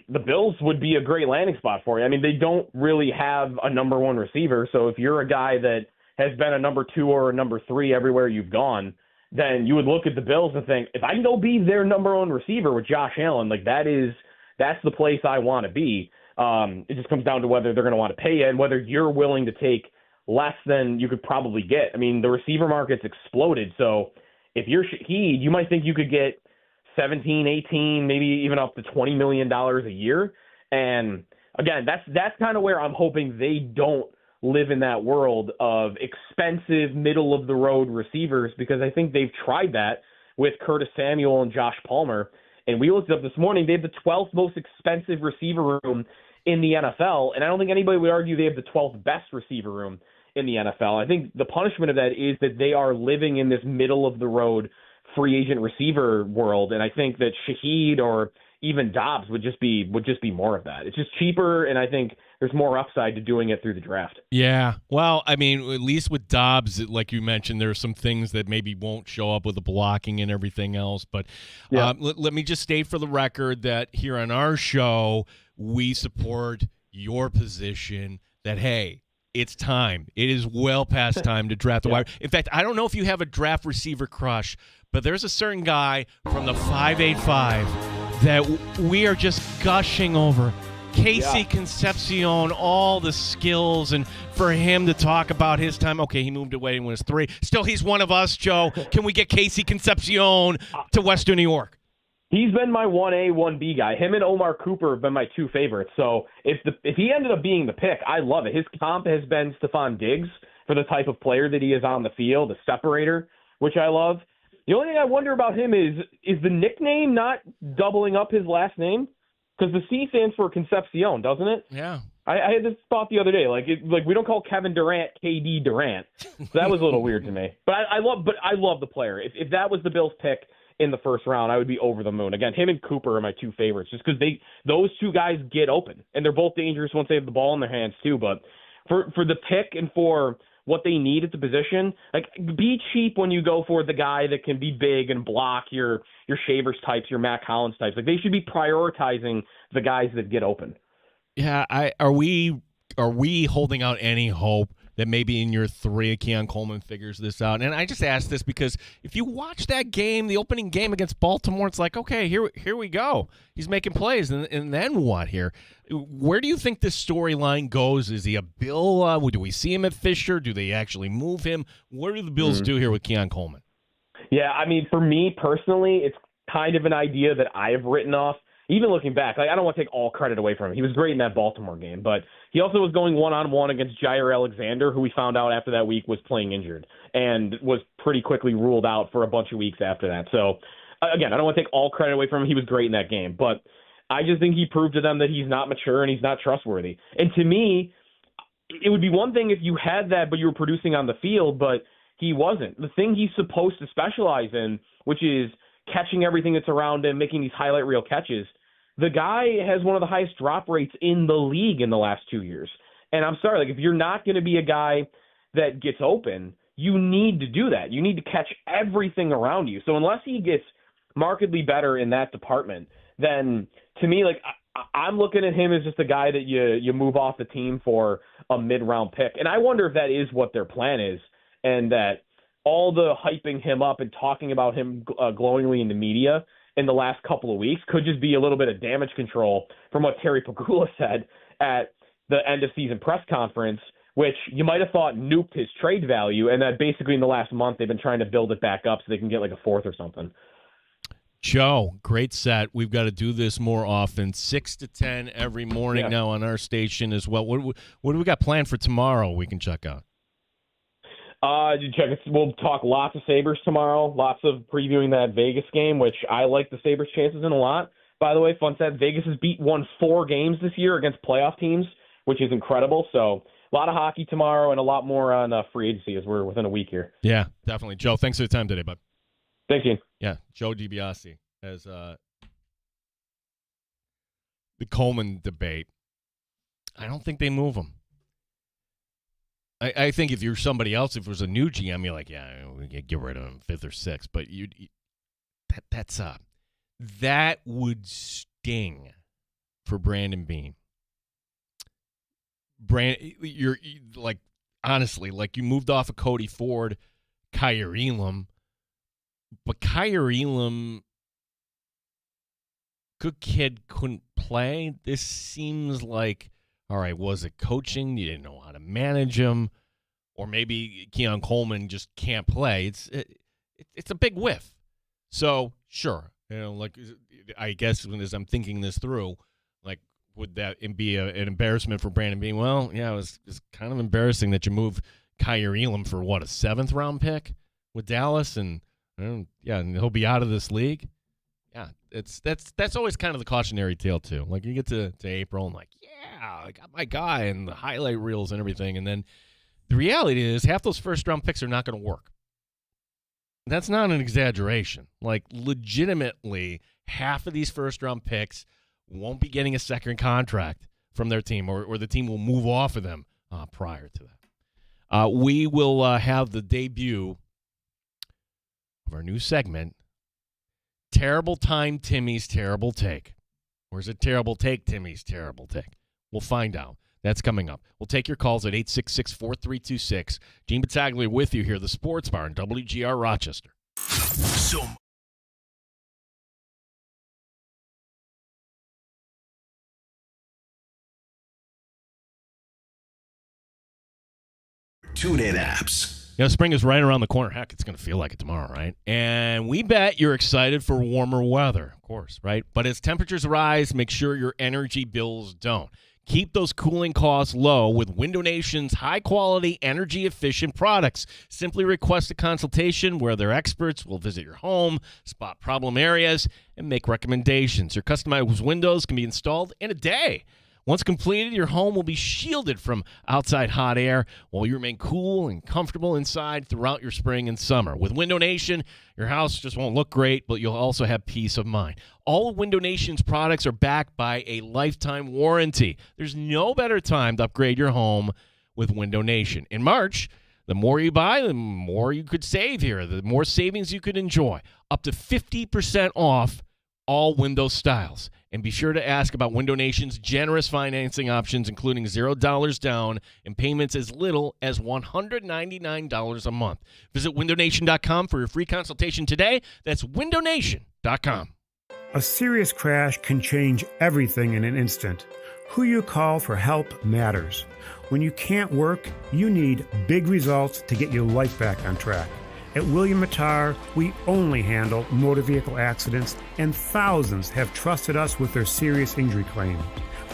the Bills would be a great landing spot for you. I mean, they don't really have a number one receiver, so if you're a guy that has been a number two or a number three everywhere you've gone, then you would look at the Bills and think, if I can go be their number one receiver with Josh Allen, like that's the place I want to be. It just comes down to whether they're going to want to pay you and whether you're willing to take less than you could probably get. I mean, the receiver market's exploded, so if you're Shaheed, you might think you could get 17, 18, maybe even up to $20 million a year. And again, that's kind of where I'm hoping they don't live in that world of expensive middle of the road receivers, because I think they've tried that with Curtis Samuel and Josh Palmer. And we looked up this morning, they have the 12th most expensive receiver room in the NFL. And I don't think anybody would argue they have the 12th best receiver room in the NFL. I think the punishment of that is that they are living in this middle of the road free agent receiver world. And I think that Shaheed or even Dobbs would just be more of that. It's just cheaper, and I think there's more upside to doing it through the draft. Yeah. Well, I mean, at least with Dobbs, like you mentioned, there are some things that maybe won't show up with the blocking and everything else. But Yeah. let me just state for the record that here on our show, we support your position that, hey, it's time. It is well past time to draft the wide. In fact, I don't know if you have a draft receiver crush, but there's a certain guy from the 585 that we are just gushing over. Casey Concepcion, all the skills, and for him to talk about his time. Okay, he moved away and was 3. Still, he's one of us, Joe. Can we get Casey Concepcion to Western New York? He's been my 1A, 1B guy. Him and Omar Cooper have been my two favorites. So if he ended up being the pick, I love it. His comp has been Stephon Diggs for the type of player that he is on the field, a separator, which I love. The only thing I wonder about him is the nickname not doubling up his last name? Because the C stands for Concepcion, doesn't it? Yeah. I had this thought the other day, like we don't call Kevin Durant KD Durant. So that was a little weird to me. But I love the player. If that was the Bills' pick in the first round, I would be over the moon. Again, him and Cooper are my two favorites, just because those two guys get open, and they're both dangerous once they have the ball in their hands too. But for the pick and for what they need at the position, like, be cheap when you go for the guy that can be big and block your Shavers types, your Matt Collins types. Like, they should be prioritizing the guys that get open. Yeah, are we holding out any hope that maybe in year 3 Keon Coleman figures this out? And I just ask this because if you watch that game, the opening game against Baltimore, it's like, okay, here we go. He's making plays, and then what here? Where do you think this storyline goes? Is he a Bill? Do we see him at Fisher? Do they actually move him? What do the Bills do here with Keon Coleman? Yeah, I mean, for me personally, it's kind of an idea that I have written off. Even looking back, like, I don't want to take all credit away from him. He was great in that Baltimore game, but he also was going one-on-one against Jair Alexander, who we found out after that week was playing injured and was pretty quickly ruled out for a bunch of weeks after that. So, again, I don't want to take all credit away from him. He was great in that game, but I just think he proved to them that he's not mature and he's not trustworthy. And to me, it would be one thing if you had that, but you were producing on the field, but he wasn't. The thing he's supposed to specialize in, which is catching everything that's around him, making these highlight reel catches, the guy has one of the highest drop rates in the league in the last 2 years. And I'm sorry, like if you're not going to be a guy that gets open, you need to do that. You need to catch everything around you. So unless he gets markedly better in that department, then to me, like I'm looking at him as just a guy that you move off the team for a mid-round pick. And I wonder if that is what their plan is, and that all the hyping him up and talking about him glowingly in the media in the last couple of weeks could just be a little bit of damage control from what Terry Pegula said at the end of season press conference, which you might have thought nuked his trade value, and that basically in the last month they've been trying to build it back up so they can get like a fourth or something. Joe, great set. We've got to do this more often. 6 to 10 every morning now on our station as well. What do we got planned for tomorrow we can check out? We'll talk lots of Sabres tomorrow, lots of previewing that Vegas game, which I like the Sabres' chances in a lot. By the way, fun stat, Vegas has won 4 games this year against playoff teams, which is incredible. So a lot of hockey tomorrow and a lot more on free agency as we're within a week here. Yeah, definitely. Joe, thanks for the time today, bud. Thank you. Yeah, Joe DiBiase as the Coleman debate. I don't think they move him. I think if you're somebody else, if it was a new GM, you're like, yeah, we can get rid of him 5th or 6th. But that would sting for Brandon Beane. You're like, honestly, like you moved off of Cody Ford, Kyer Elam, but Kyer Elam, good kid, couldn't play. This seems like, all right, was it coaching? You didn't know how to manage him, or maybe Keon Coleman just can't play. It's a big whiff. So sure, like I guess as I'm thinking this through, like would that be an embarrassment for Brandon Beane? Well, yeah, it's kind of embarrassing that you move Kyer Elam for what, a 7th round pick with Dallas, and he'll be out of this league. Yeah, that's always kind of the cautionary tale too. Like you get to April and like, yeah, I got my guy and the highlight reels and everything, and then the reality is half those first-round picks are not going to work. That's not an exaggeration. Like legitimately, half of these first-round picks won't be getting a second contract from their team, or the team will move off of them prior to that. We will have the debut of our new segment, Terrible Time Timmy's Terrible Take. Or is it Terrible Take Timmy's Terrible Take? We'll find out. That's coming up. We'll take your calls at 866-4326. Gene Battaglia with you here, the Sports Bar in WGR Rochester. So TuneIn apps. Spring is right around the corner. Heck, it's going to feel like it tomorrow, right? And we bet you're excited for warmer weather, of course, right? But as temperatures rise, make sure your energy bills don't. Keep those cooling costs low with Window Nation's high-quality, energy-efficient products. Simply request a consultation where their experts will visit your home, spot problem areas, and make recommendations. Your customized windows can be installed in a day. Once completed, your home will be shielded from outside hot air while you remain cool and comfortable inside throughout your spring and summer. With Window Nation, your house just won't look great, but you'll also have peace of mind. All of Window Nation's products are backed by a lifetime warranty. There's no better time to upgrade your home with Window Nation. In March, the more you buy, the more you could save here, the more savings you could enjoy. Up to 50% off all window styles. And be sure to ask about Window Nation's generous financing options, including $0 down and payments as little as $199 a month. Visit windownation.com for your free consultation today. That's windownation.com. A serious crash can change everything in an instant. Who you call for help matters. When you can't work, you need big results to get your life back on track. At William Mattar, we only handle motor vehicle accidents, and thousands have trusted us with their serious injury claim.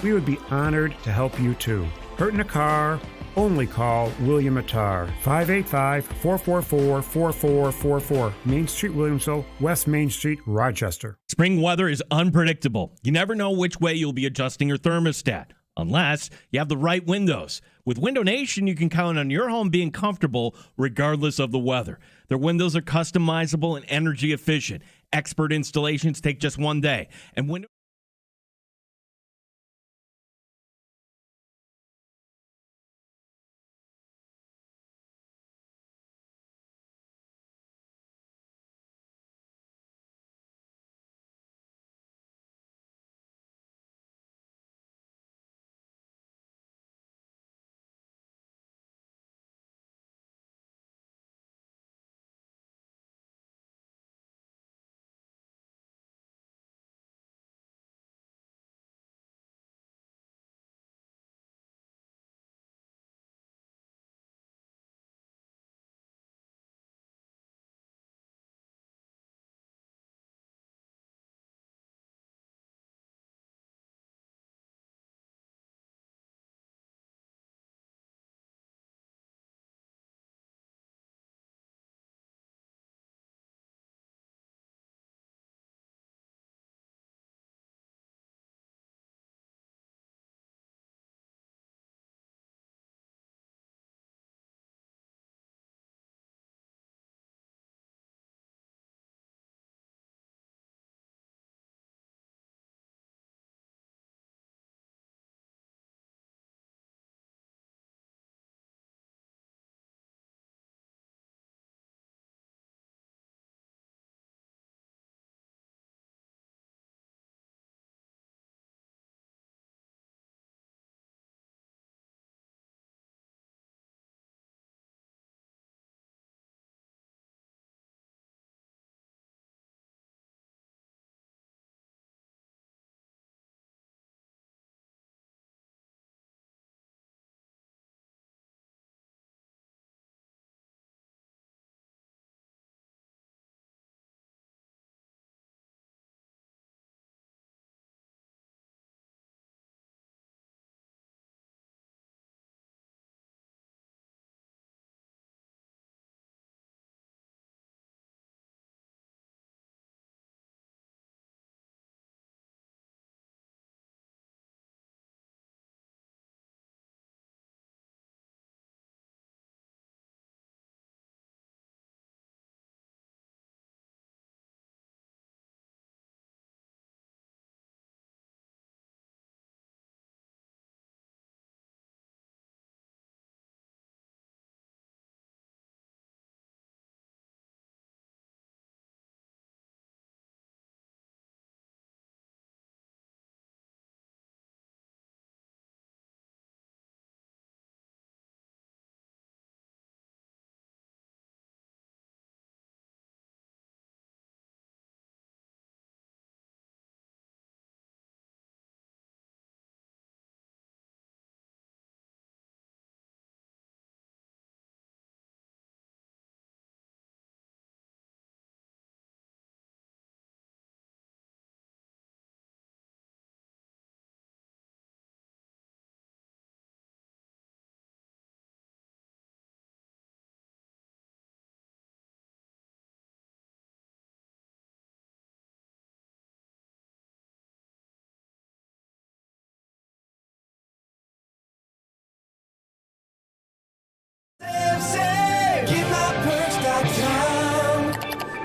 We would be honored to help you too. Hurt in a car? Only call William Mattar. 585-444-4444. Main Street, Williamsville, West Main Street, Rochester. Spring weather is unpredictable. You never know which way you'll be adjusting your thermostat. unless you have the right windows. With Window Nation, you can count on your home being comfortable regardless of the weather. Their windows are customizable and energy efficient. Expert installations take just one day. And Window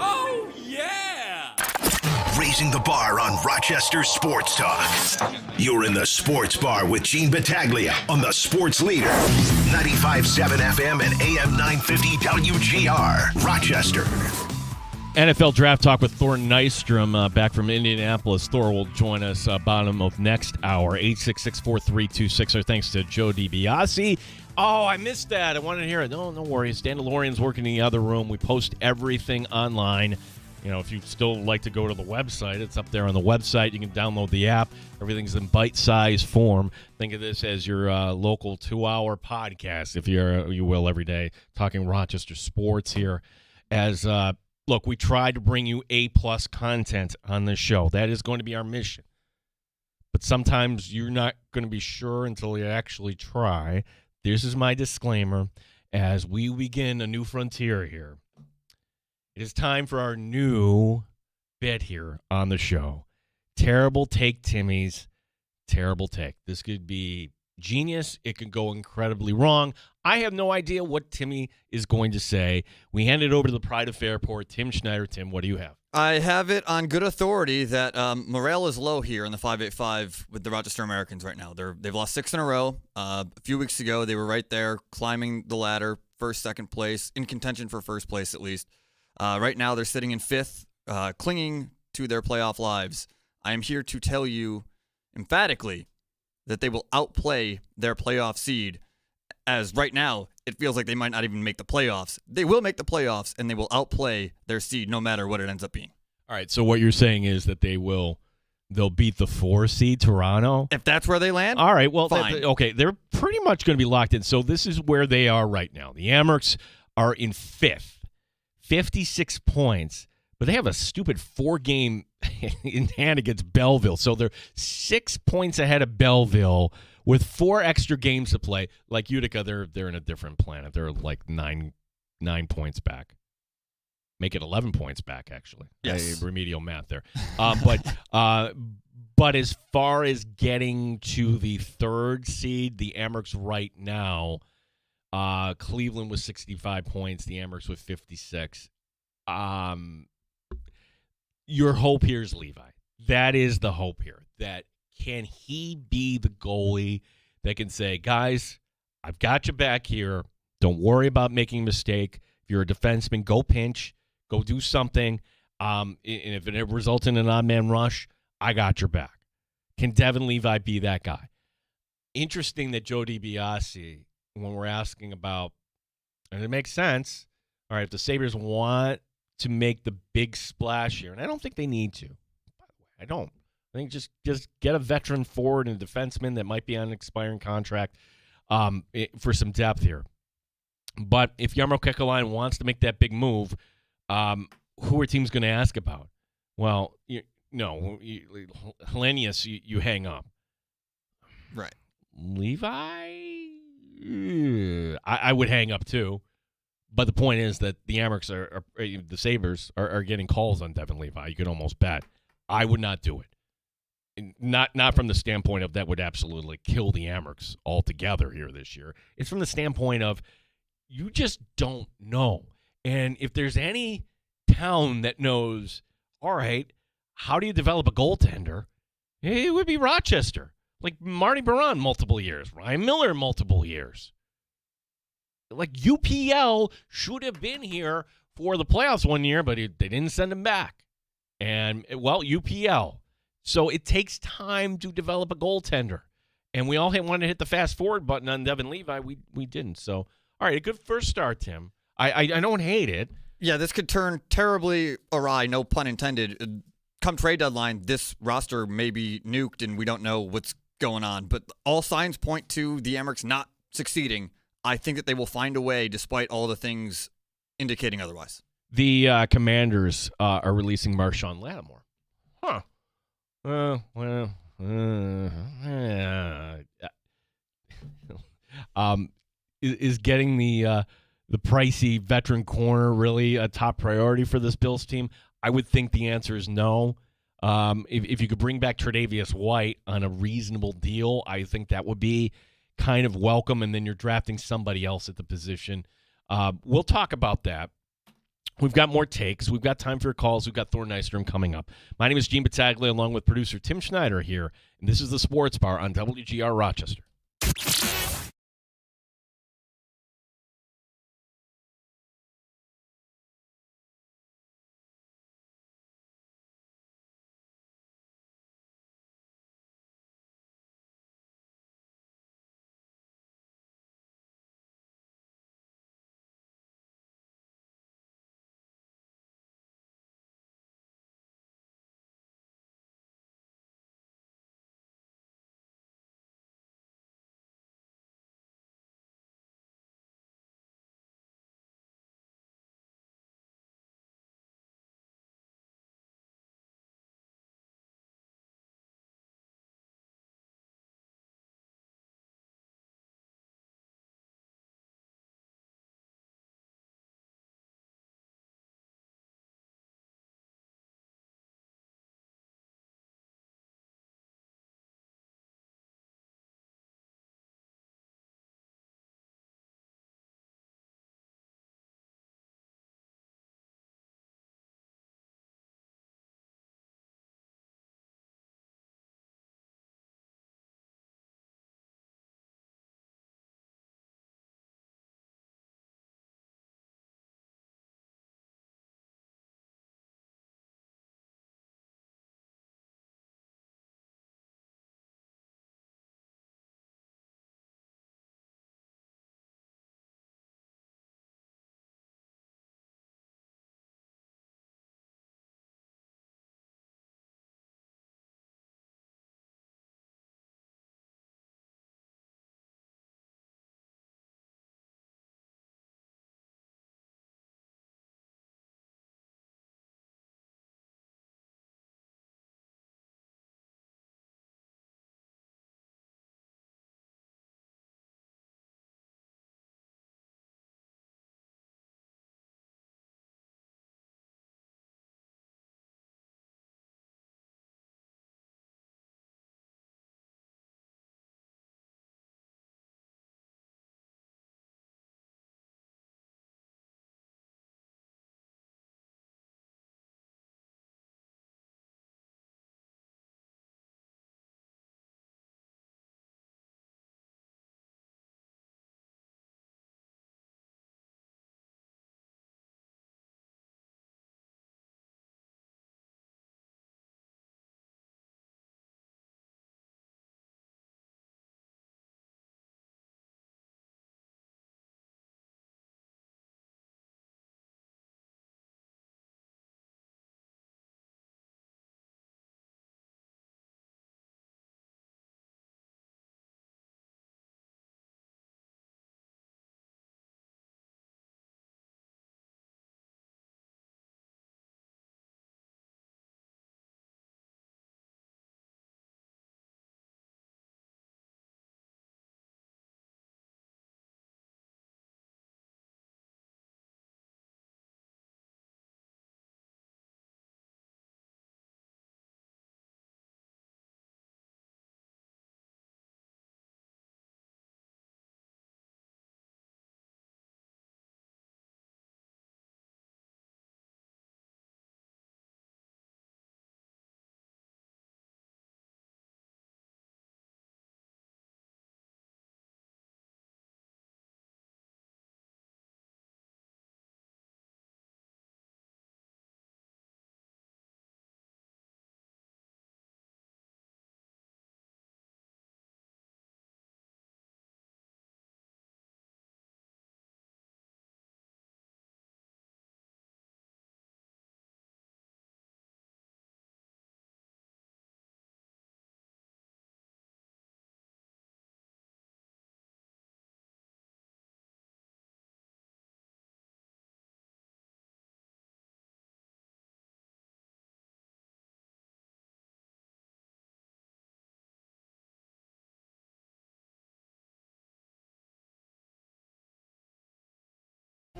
Oh, yeah! Raising the bar on Rochester Sports Talk. You're in the Sports Bar with Gene Battaglia on the Sports Leader. 95.7 FM and AM 950 WGR, Rochester. NFL Draft Talk with Thor Nystrom back from Indianapolis. Thor will join us bottom of next hour, 866-4326. Our thanks to Joe DiBiase. Oh, I missed that. I wanted to hear it. No worries. Dan DeLorean's working in the other room. We post everything online. You know, if you still like to go to the website, it's up there on the website. You can download the app. Everything's in bite-sized form. Think of this as your local 2-hour podcast, if you will, every day, talking Rochester sports here. As look, we try to bring you A-plus content on this show. That is going to be our mission. But sometimes you're not going to be sure until you actually try. This is my disclaimer as we begin a new frontier here. It is time for our new bit here on the show. Terrible Take Timmy's terrible take. This could be genius. It could go incredibly wrong. I have no idea what Timmy is going to say. We hand it over to the pride of Fairport, Tim Schneider. Tim, what do you have? I have it on good authority that morale is low here in the 585 with the Rochester Americans right now. They've lost 6 in a row. A few weeks ago, they were right there climbing the ladder, first, second place, in contention for first place at least. Right now, they're sitting in 5th, clinging to their playoff lives. I am here to tell you emphatically that they will outplay their playoff seed, as right now it feels like they might not even make the playoffs. They will make the playoffs, and they will outplay their seed no matter what it ends up being. All right, so what you're saying is that they'll beat the 4 seed Toronto? If that's where they land, all right, well, fine. Okay, they're pretty much going to be locked in. So this is where they are right now. The Amerks are in 5th, 56 points, but they have a stupid 4-game in hand against Belleville. So they're 6 points ahead of Belleville with 4 extra games to play. Like Utica, they're in a different planet. They're like 9 points back. Make it 11 points back, actually. Yes. Remedial math there. But as far as getting to the 3rd seed, the Amerks right now, Cleveland with 65 points, the Amerks with 56. Your hope here is Levi. That is the hope here. That can he be the goalie that can say, guys, I've got you back here. Don't worry about making a mistake. If you're a defenseman, go pinch. Go do something. And if it results in an odd-man rush, I got your back. Can Devin Levi be that guy? Interesting that Joe DiBiase, when we're asking about, and it makes sense, all right, if the Sabres want to make the big splash here, and I don't think they need to. By the way, I don't. I think just get a veteran forward and a defenseman that might be on an expiring contract for some depth here. But if Jarmo Kekalainen wants to make that big move, who are teams going to ask about? Well, Hellenius, you hang up. Right. Levi? I would hang up too. But the point is that the Amerks the Sabres are getting calls on Devin Levi. You can almost bet. I would not do it. Not from the standpoint of that would absolutely kill the Amerks altogether here this year. It's from the standpoint of you just don't know. And if there's any town that knows, all right, how do you develop a goaltender? It would be Rochester. Like Marty Baron, multiple years. Ryan Miller, multiple years. Like UPL should have been here for the playoffs one year, but they didn't send him back. And, well, UPL. So it takes time to develop a goaltender. And we all wanted to hit the fast forward button on Devin Levi. We didn't. So, all right, a good first start, Tim. I don't hate it. Yeah, this could turn terribly awry, no pun intended. Come trade deadline, this roster may be nuked and we don't know what's going on. But all signs point to the Amerks not succeeding. I think that they will find a way despite all the things indicating otherwise. The Commanders are releasing Marshawn Lattimore. Huh. Is getting the pricey veteran corner really a top priority for this Bills team? I would think the answer is no. If you could bring back Tre'Davious White on a reasonable deal, I think that would be kind of welcome, and then you're drafting somebody else at the position. We'll talk about that. We've got more takes. We've got time for your calls. We've got Thor Nystrom coming up. My name is Gene Battaglia, along with producer Tim Schneider here, and this is the Sports Bar on WGR Rochester.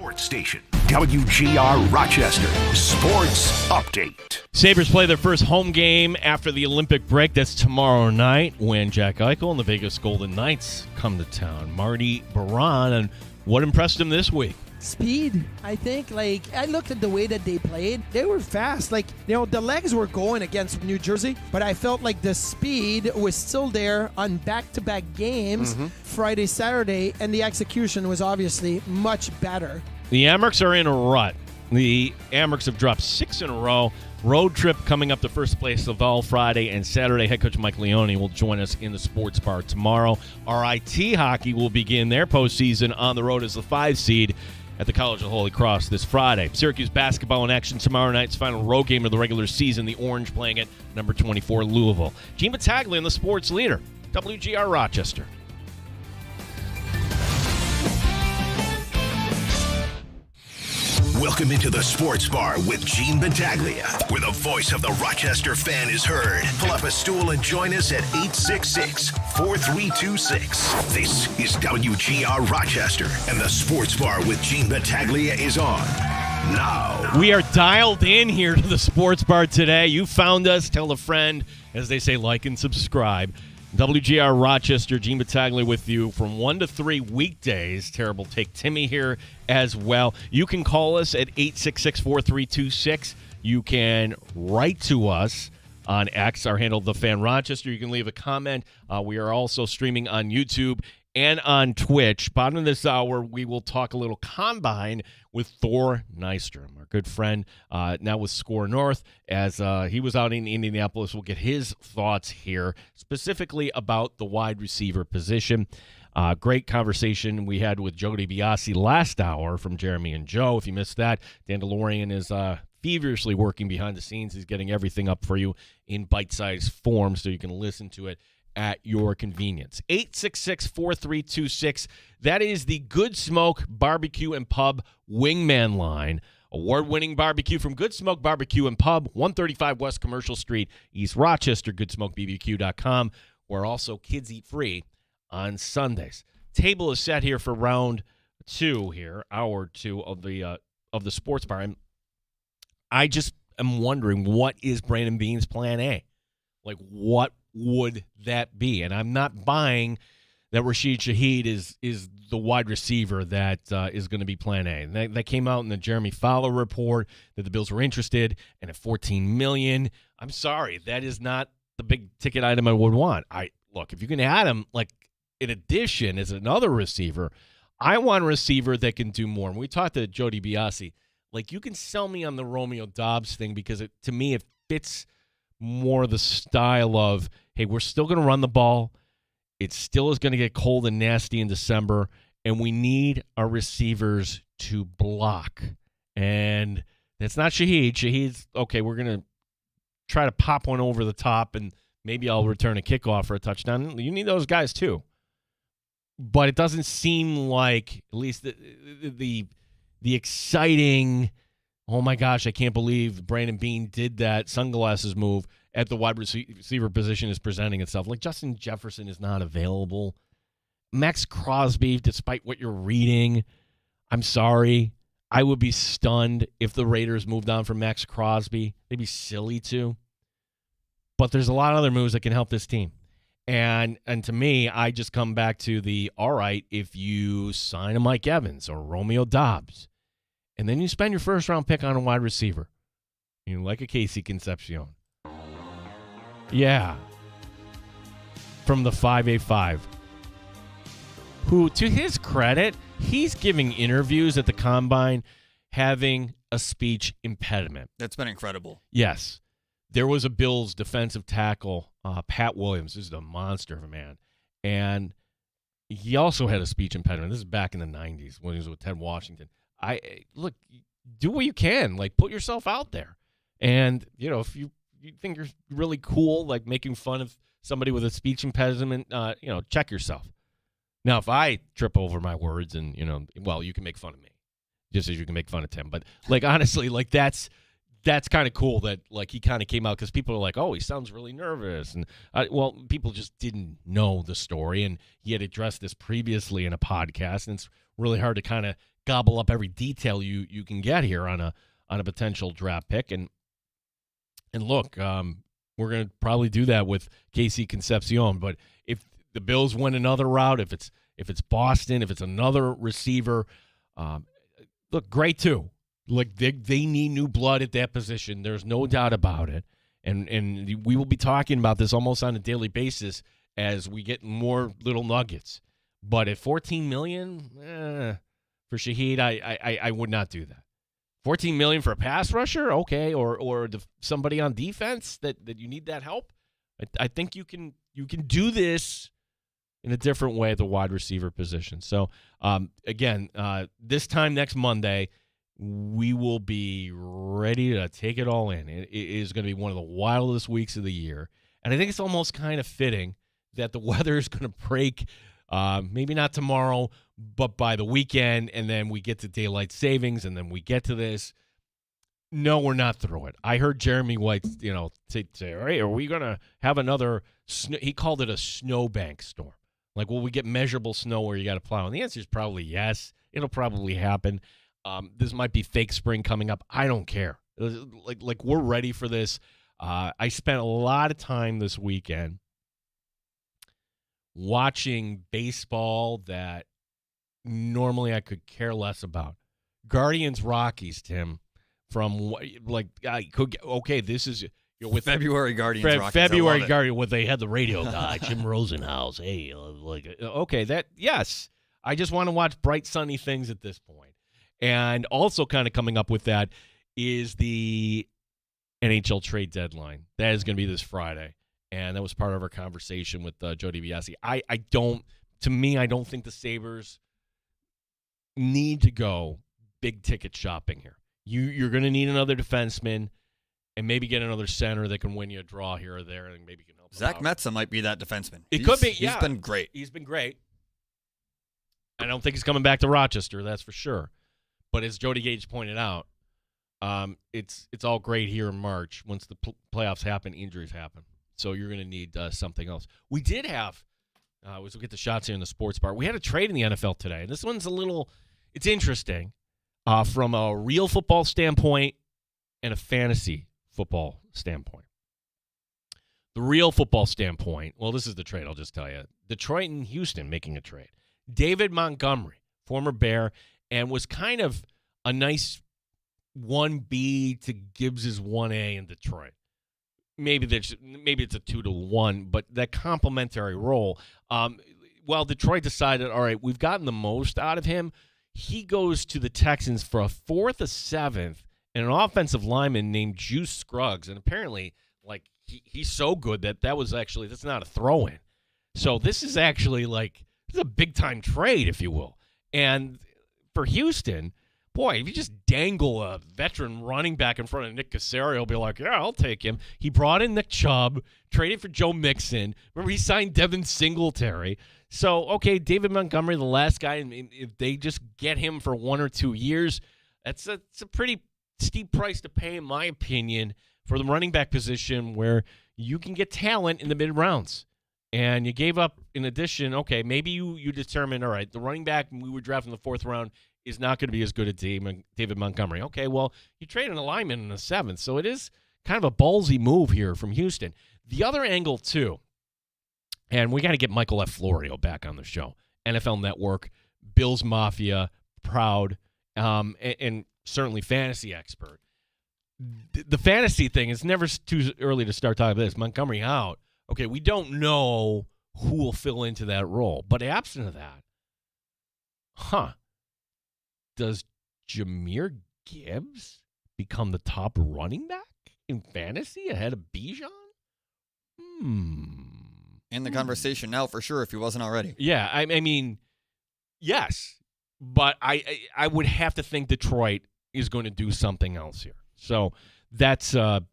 sports station. WGR Rochester Sports Update. Sabres play their first home game after the Olympic break. That's tomorrow night when Jack Eichel and the Vegas Golden Knights come to town. Marty Baron, and what impressed him this week? Speed, I think. Like, I looked at the way that they played. They were fast. Like, the legs were going against New Jersey, but I felt like the speed was still there on back-to-back games, Friday, Saturday, and the execution was obviously much better. The Amerks are in a rut. The Amerks have dropped 6 in a row. Road trip coming up to first place Laval Friday and Saturday. Head coach Mike Leone will join us in the sports bar tomorrow. RIT hockey will begin their postseason on the road as the 5 seed at the College of Holy Cross this Friday. Syracuse basketball in action tomorrow night's final road game of the regular season. The Orange playing at number 24 Louisville. Gene Battaglia and the sports leader, WGR Rochester. Welcome into the Sports Bar with Gene Battaglia, where the voice of the Rochester fan is heard. Pull up a stool and join us at 866-4326. This is WGR Rochester, and the Sports Bar with Gene Battaglia is on now. We are dialed in here to the sports bar today. You found us. Tell a friend. As they say, like and subscribe. WGR Rochester, Gene Battaglia with you from 1 to 3 weekdays. Terrible Take Timmy here as well. You can call us at 866-4326. You can write to us on X, our handle, The Fan Rochester. You can leave a comment. We are also streaming on YouTube and on Twitch. Bottom of this hour, we will talk a little combine with Thor Nystrom, our good friend, now with Score North, as he was out in Indianapolis. We'll get his thoughts here, specifically about the wide receiver position. Great conversation we had with Joe DiBiase last hour from Jeremy and Joe. If you missed that, Dan DeLorean is feverishly working behind the scenes. He's getting everything up for you in bite-sized form so you can listen to it at your convenience. 866-4326. That is the Good Smoke Barbecue and Pub Wingman line. Award-winning barbecue from Good Smoke Barbecue and Pub, 135 West Commercial Street, East Rochester, goodsmokebbq.com, where also kids eat free on Sundays. Table is set here for round 2 here, hour 2 of the sports bar. I just am wondering, what is Brandon Beane's plan A? Like, what would that be? And I'm not buying that Rashid Shaheed is the wide receiver that is going to be plan A. And that came out in the Jeremy Fowler report that the Bills were interested, and at $14 million, I'm sorry, that is not the big ticket item I would want. Look, if you can add him, like, in addition as another receiver, I want a receiver that can do more. And we talked to Joe DiBiase, like, you can sell me on the Romeo Doubs thing because to me it fits more the style of, hey, we're still going to run the ball. It still is going to get cold and nasty in December, and we need our receivers to block. And that's not Shaheed. Shaheed's, okay, we're going to try to pop one over the top, and maybe I'll return a kickoff for a touchdown. You need those guys too. But it doesn't seem like, at least the exciting, oh my gosh, I can't believe Brandon Beane did that sunglasses move at the wide receiver position is presenting itself. Like, Justin Jefferson is not available. Max Crosby, despite what you're reading, I'm sorry. I would be stunned if the Raiders moved on from Max Crosby. They'd be silly to. But there's a lot of other moves that can help this team. And to me, I just come back to all right, if you sign a Mike Evans or Romeo Doubs, and then you spend your first-round pick on a wide receiver, like a Casey Concepcion. Yeah. From the 585. Who, to his credit, he's giving interviews at the Combine having a speech impediment. That's been incredible. Yes. There was a Bills defensive tackle, Pat Williams. This is a monster of a man. And he also had a speech impediment. This is back in the 90s when he was with Ted Washington. Look, do what you can. Like, put yourself out there. And, if you think you're really cool, like making fun of somebody with a speech impediment, check yourself. Now, if I trip over my words and, you can make fun of me just as you can make fun of Tim. But, like, honestly, like, that's kind of cool that, like, he kind of came out because people are like, oh, he sounds really nervous. And, people just didn't know the story. And he had addressed this previously in a podcast. And it's really hard to kind of gobble up every detail you can get here on a potential draft pick. And look, we're going to probably do that with Casey Concepcion. But if the Bills went another route, if it's Boston, if it's another receiver, look, great too. Like they need new blood at that position. There's no doubt about it. And we will be talking about this almost on a daily basis as we get more little nuggets. But at $14 million for Shaheed, I would not do that. $14 million for a pass rusher, okay, or somebody on defense that you need that help. I think you can do this in a different way at the wide receiver position. So again, this time next Monday, we will be ready to take it all in. It is going to be one of the wildest weeks of the year, and I think it's almost kind of fitting that the weather is going to break. Maybe not tomorrow, but by the weekend, and then we get to daylight savings, and then we get to this. No, we're not through it. I heard Jeremy White, say, hey, are we going to have another he called it a snowbank storm. Like, will we get measurable snow where you got to plow? And the answer is probably yes. It'll probably happen. This might be fake spring coming up. I don't care. Like we're ready for this. I spent a lot of time this weekend watching baseball that normally I could care less about. Guardians Rockies, Tim, from this is with February Guardians Rockies. February Guardians, where they had the radio guy, Jim Rosenhaus. Hey, yes. I just want to watch bright sunny things at this point. And also kind of coming up with that is the NHL trade deadline. That is going to be this Friday. And that was part of our conversation with Joe DiBiase. I don't think the Sabres need to go big ticket shopping here. You're going to need another defenseman and maybe get another center that can win you a draw here or there and maybe can help. Zach Metza might be that defenseman. Could be. He's been great. He's been great. I don't think he's coming back to Rochester, that's for sure. But as Jody Gage pointed out, it's all great here in March. Once the playoffs happen, injuries happen. So you're going to need something else. We did have, as we get the shots here in the sports bar, we had a trade in the NFL today. And this one's it's interesting from a real football standpoint and a fantasy football standpoint. The real football standpoint, well, this is the trade, I'll just tell you. Detroit and Houston making a trade. David Montgomery, former Bear, and was kind of a nice 1B to Gibbs's 1A in Detroit. Maybe it's a 2-1, but that complementary role. Well, Detroit decided, all right, we've gotten the most out of him. He goes to the Texans for a 4th, a 7th, and an offensive lineman named Juice Scruggs. And apparently, he's so good that's not a throw-in. So this is actually this is a big-time trade, if you will. And for Houston, boy, if you just dangle a veteran running back in front of Nick Caserio, he'll be like, yeah, I'll take him. He brought in Nick Chubb, traded for Joe Mixon. Remember, he signed Devin Singletary. So, okay, David Montgomery, the last guy, and if they just get him for 1 or 2 years, it's a pretty steep price to pay, in my opinion, for the running back position where you can get talent in the mid-rounds. And you gave up, in addition, okay, maybe you determined, all right, the running back we were drafting in the 4th round is not going to be as good as David Montgomery. Okay, well, you traded an alignment in the 7th, so it is kind of a ballsy move here from Houston. The other angle, too, and we got to get Michael F. Florio back on the show. NFL Network, Bills Mafia, proud, and certainly fantasy expert. The fantasy thing is never too early to start talking about this. Montgomery out. Okay, we don't know who will fill into that role. But absent of that, does Jahmyr Gibbs become the top running back in fantasy ahead of Bijan? In the conversation now, for sure, if he wasn't already. Yeah, I mean, yes. But I would have to think Detroit is going to do something else here. So that's an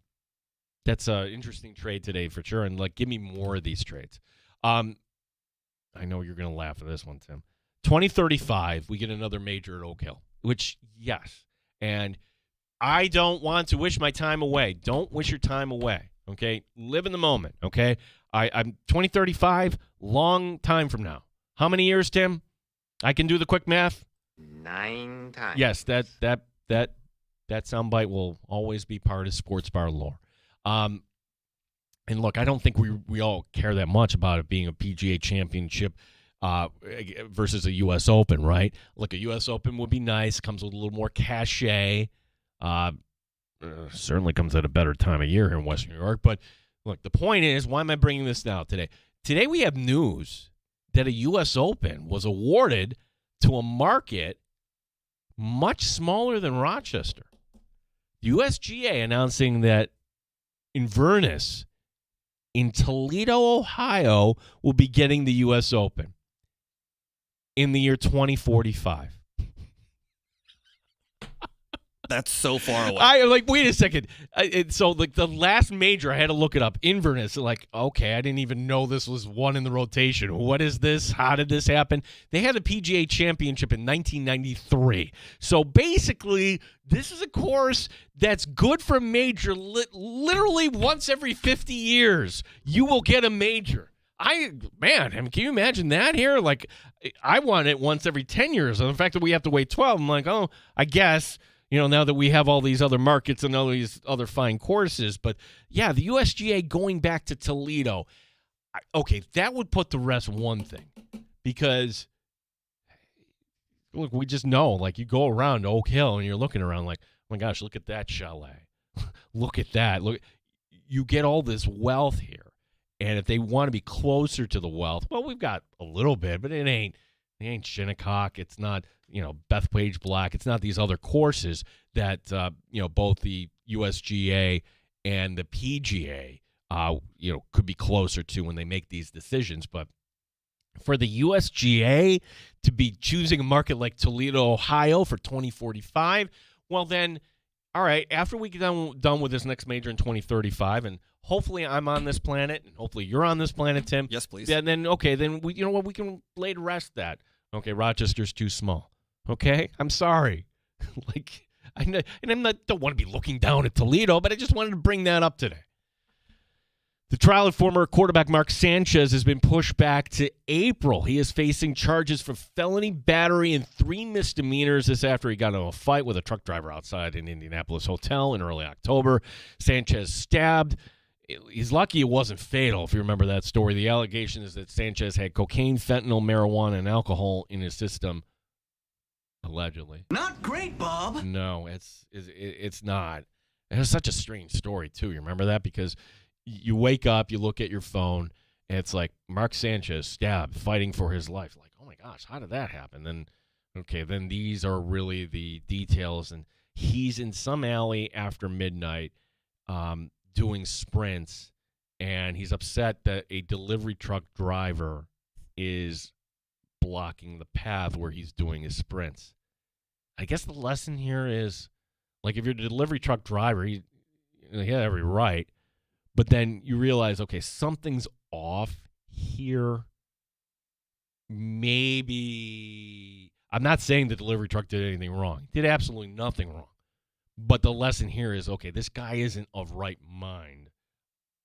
interesting trade today for sure. And give me more of these trades. I know you're going to laugh at this one, Tim. 2035, we get another major at Oak Hill, which, yes. And I don't want to wish my time away. Don't wish your time away, okay? Live in the moment, okay? I'm 2035, long time from now. How many years, Tim? I can do the quick math. 9 times. Yes, that soundbite will always be part of sports bar lore. And look, I don't think we all care that much about it being a PGA Championship versus a U.S. Open, right? Look, a U.S. Open would be nice. Comes with a little more cachet. Certainly comes at a better time of year here in Western New York. But look, the point is, why am I bringing this now today? Today we have news that a U.S. Open was awarded to a market much smaller than Rochester. USGA announcing that Inverness in Toledo, Ohio, will be getting the U.S. Open in the year 2045. That's so far away. I like. Wait a second. So, like the last major, I had to look it up. Inverness. Like, okay, I didn't even know this was one in the rotation. What is this? How did this happen? They had the PGA Championship in 1993. So basically, this is a course that's good for a major. Literally once every 50 years, you will get a major. I mean, can you imagine that here? Like, I want it once every 10 years. And the fact that we have to wait 12, I'm like, oh, I guess. Now that we have all these other markets and all these other fine courses. But, yeah, the USGA going back to Toledo, okay, that would put to rest one thing. Because, look, we just know, like, you go around Oak Hill and you're looking around like, oh, my gosh, look at that chalet. Look at that. Look, you get all this wealth here. And if they want to be closer to the wealth, well, we've got a little bit, but it ain't Shinnecock. It's not, Bethpage Black. It's not these other courses that, both the USGA and the PGA, could be closer to when they make these decisions. But for the USGA to be choosing a market like Toledo, Ohio for 2045, well then, all right, after we get done with this next major in 2035, and hopefully I'm on this planet, and hopefully you're on this planet, Tim. Yes, please. Yeah, then we, we can lay to rest that. Okay, Rochester's too small. Okay, I'm sorry. Don't want to be looking down at Toledo, but I just wanted to bring that up today. The trial of former quarterback Mark Sanchez has been pushed back to April. He is facing charges for felony battery and 3 misdemeanors. This after he got into a fight with a truck driver outside an Indianapolis hotel in early October. Sanchez stabbed. He's lucky it wasn't fatal, if you remember that story. The allegation is that Sanchez had cocaine, fentanyl, marijuana, and alcohol in his system, allegedly. Not great, Bob. No, it's not. It was such a strange story, too. You remember that? Because you wake up, you look at your phone, and it's like Mark Sanchez stabbed, fighting for his life. Like, oh, my gosh, how did that happen? Then these are really the details. And he's in some alley after midnight, doing sprints, and he's upset that a delivery truck driver is blocking the path where he's doing his sprints. I guess the lesson here is, like, if you're a delivery truck driver, he had every right, but then you realize, okay, something's off here. Maybe, I'm not saying the delivery truck did anything wrong. He did absolutely nothing wrong. But the lesson here is, okay, this guy isn't of right mind.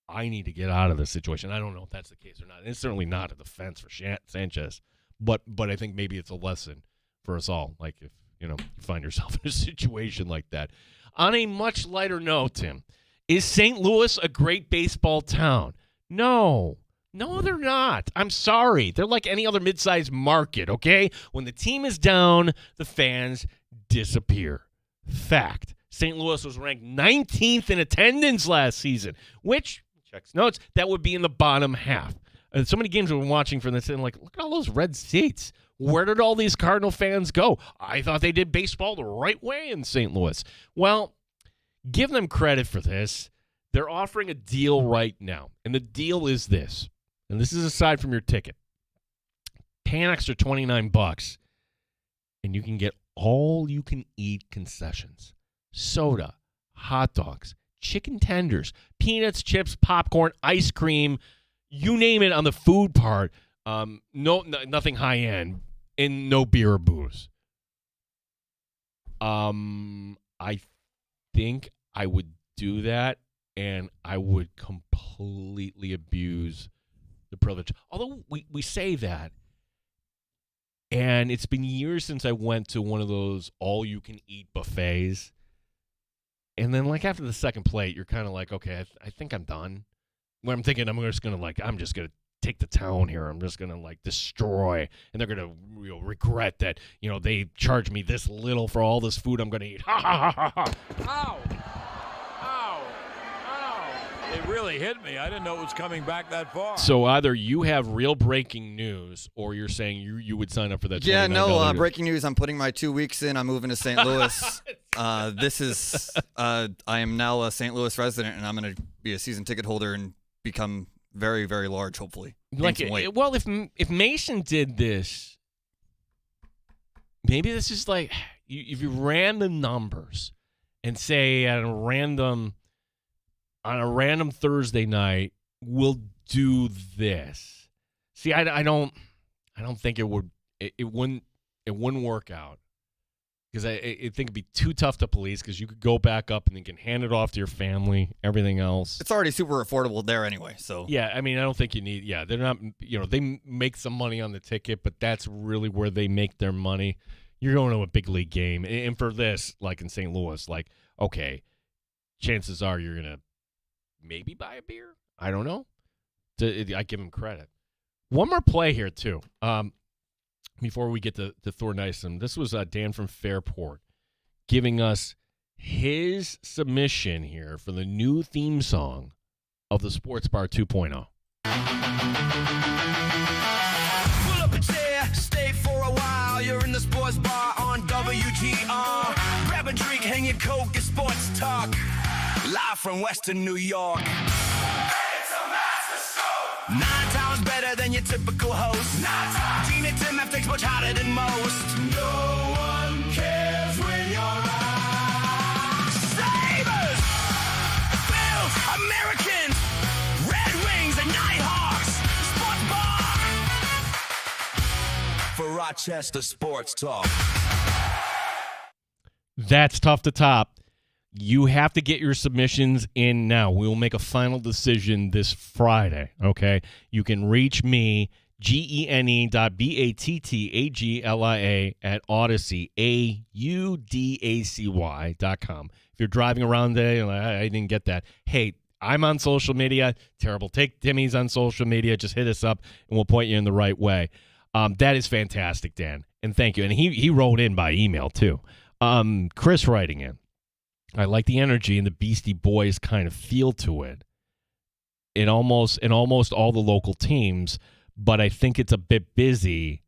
I need to get out of this situation. I don't know if that's the case or not. It's certainly not a defense for Sanchez, but I think maybe it's a lesson for us all. Like if you find yourself in a situation like that. On a much lighter note, Tim, is St. Louis a great baseball town? No, they're not. I'm sorry. They're like any other mid-sized market. Okay, when the team is down, the fans disappear. Fact. St. Louis was ranked 19th in attendance last season, which, checks notes, that would be in the bottom half. So many games we've been watching for this, and like, look at all those red seats. Where did all these Cardinal fans go? I thought they did baseball the right way in St. Louis. Well, give them credit for this. They're offering a deal right now, and the deal is this, and this is aside from your ticket. Pay an extra $29, and you can get all-you-can-eat concessions. Soda, hot dogs, chicken tenders, peanuts, chips, popcorn, ice cream, you name it on the food part. Nothing high-end, and no beer or booze. I think I would do that, and I would completely abuse the privilege. Although we say that, And it's been years since I went to one of those all-you-can-eat buffets. And then, like, after the second plate, you're kind of like, okay, I think I'm done. When I'm thinking I'm just going to take the town here. I'm just going to, like, destroy. And they're going to regret that, they charged me this little for all this food I'm going to eat. Ha, ha, ha, ha, ha. Ow! Ow! Ow! It really hit me. I didn't know it was coming back that far. So either you have real breaking news or you're saying you would sign up for that $29. Yeah, no, breaking news. I'm putting my 2 weeks in. I'm moving to St. Louis. I am now a St. Louis resident, and I'm going to be a season ticket holder and become very, very large, hopefully. Well, if Mason did this, maybe this is like if you ran the numbers and say on a random Thursday night, we'll do this. See, I don't think it wouldn't work out. Because I think it'd be too tough to police because you could go back up and then can hand it off to your family, everything else. It's already super affordable there anyway, so. Yeah, I mean, I don't think you need, they're not, they make some money on the ticket, but that's really where they make their money. You're going to a big league game. And for this, like in St. Louis, like, okay, chances are you're going to maybe buy a beer. I don't know. I give them credit. One more play here, too. Before we get to Thor Nysom, this was Dan from Fairport giving us his submission here for the new theme song of the Sports Bar 2.0. Pull up a chair, stay for a while. You're in the Sports Bar on WGR. Grab a drink, hang your coat, get sports talk. Live from Western New York. It's a master show. 9 times better than your typical host. 9 times. Gina Tim F takes much harder than most. No one cares when you're out. Sabres, Bills, Americans, Red Wings, and Nighthawks. Sports Bar for Rochester Sports Talk. That's tough to top. You have to get your submissions in now. We will make a final decision this Friday, okay? You can reach me, gene.battaglia at Odyssey, audacy.com. If you're driving around today and I didn't get that, hey, I'm on social media. Terrible. Take Timmy's on social media. Just hit us up, and we'll point you in the right way. That is fantastic, Dan, and thank you. And he wrote in by email, too. Chris writing in. I like the energy and the Beastie Boys kind of feel to it in almost all the local teams, but I think it's a bit busy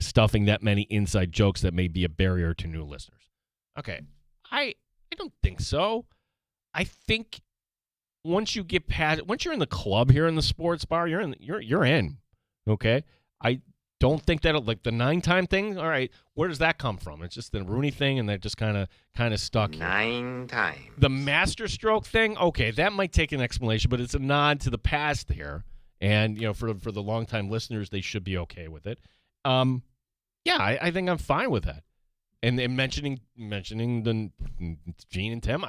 stuffing that many inside jokes that may be a barrier to new listeners. Okay, I don't think so. I think once you're in the club here in the Sports Bar, you're in. Okay, I don't think that like the 9-time thing. All right, where does that come from? It's just the Rooney thing, and that just kind of stuck. 9 times. The masterstroke thing. Okay, that might take an explanation, but it's a nod to the past here, and for the longtime listeners, they should be okay with it. I think I'm fine with that. And mentioning the Gene and Tim.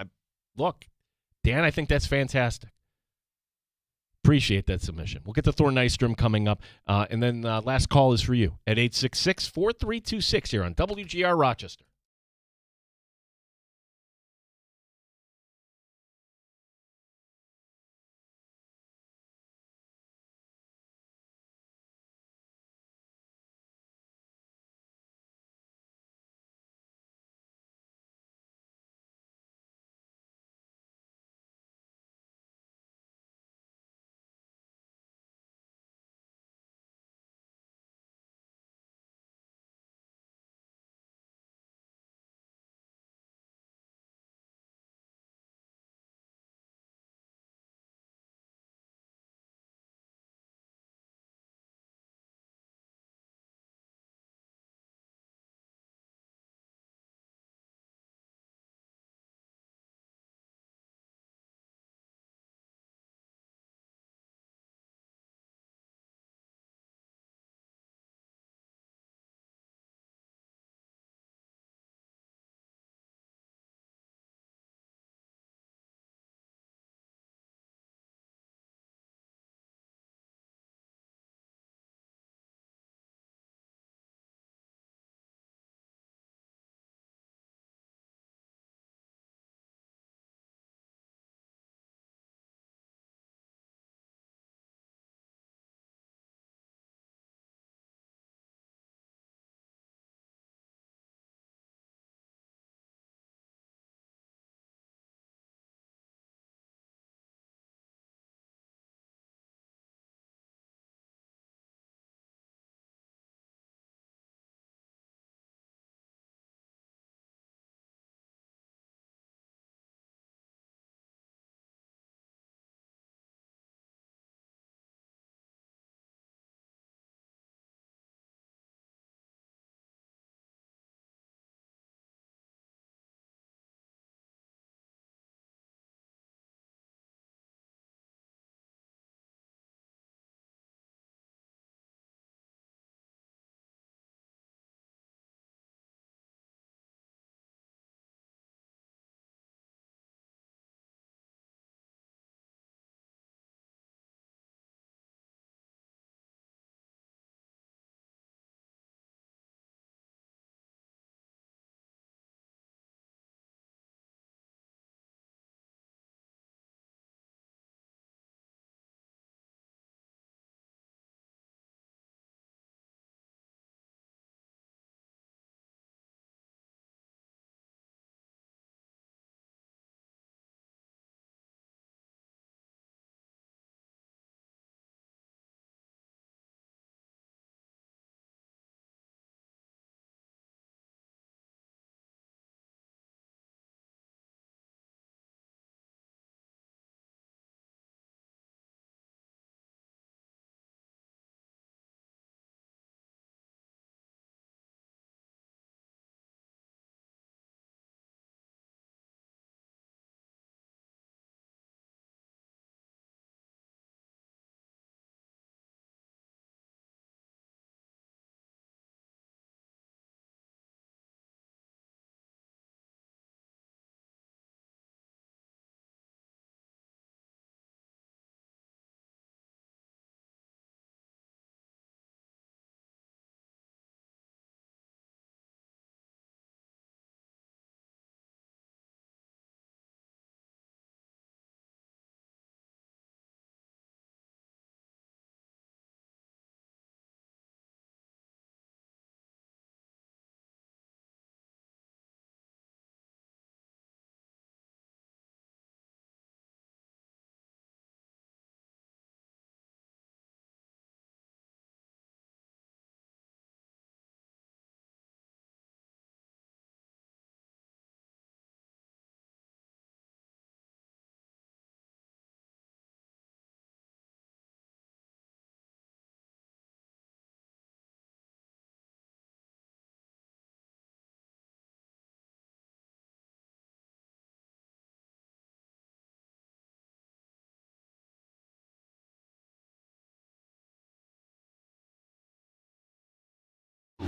Look, Dan, I think that's fantastic. Appreciate that submission. We'll get to Thor Nystrom coming up. And then last call is for you at 866-4326 here on WGR Rochester.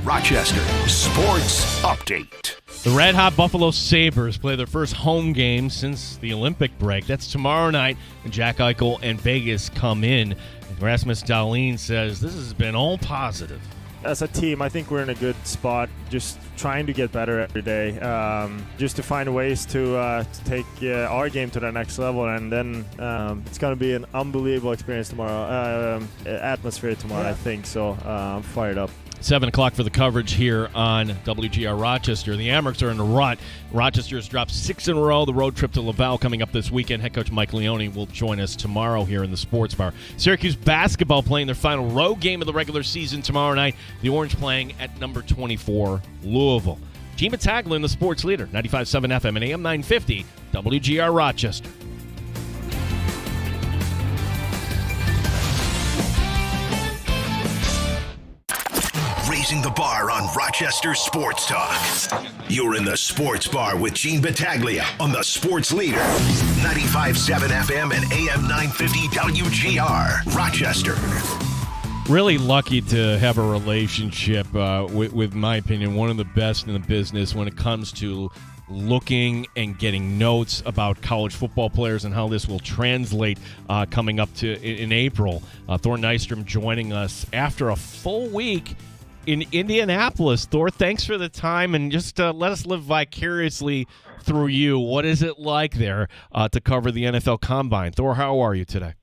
Rochester Sports Update. The Red Hot Buffalo Sabres play their first home game since the Olympic break. That's tomorrow night, and Jack Eichel and Vegas come in. And Rasmus Dahlin says this has been all positive. As a team, I think we're in a good spot, just trying to get better every day, just to find ways to take our game to the next level, and then it's going to be an unbelievable experience tomorrow, atmosphere tomorrow, I think, so I'm fired up. 7 o'clock for the coverage here on WGR Rochester. The Amherst are in a rut. Rochester has dropped 6 in a row. The road trip to Laval coming up this weekend. Head coach Mike Leone will join us tomorrow here in the Sports Bar. Syracuse basketball playing their final road game of the regular season tomorrow night. The Orange playing at number 24, Louisville. Gene Battaglia in the Sports Leader, 95.7 FM and AM 950, WGR Rochester. Raising the bar on Rochester Sports Talk. You're in the Sports Bar with Gene Battaglia on the Sports Leader. 95.7 FM and AM 950 WGR, Rochester. Really lucky to have a relationship with, my opinion, one of the best in the business when it comes to looking and getting notes about college football players and how this will translate coming up to in April. Thor Nystrom joining us after a full week in Indianapolis. Thor, thanks for the time, and just let us live vicariously through you. What is it like there to cover the NFL Combine? Thor, how are you today?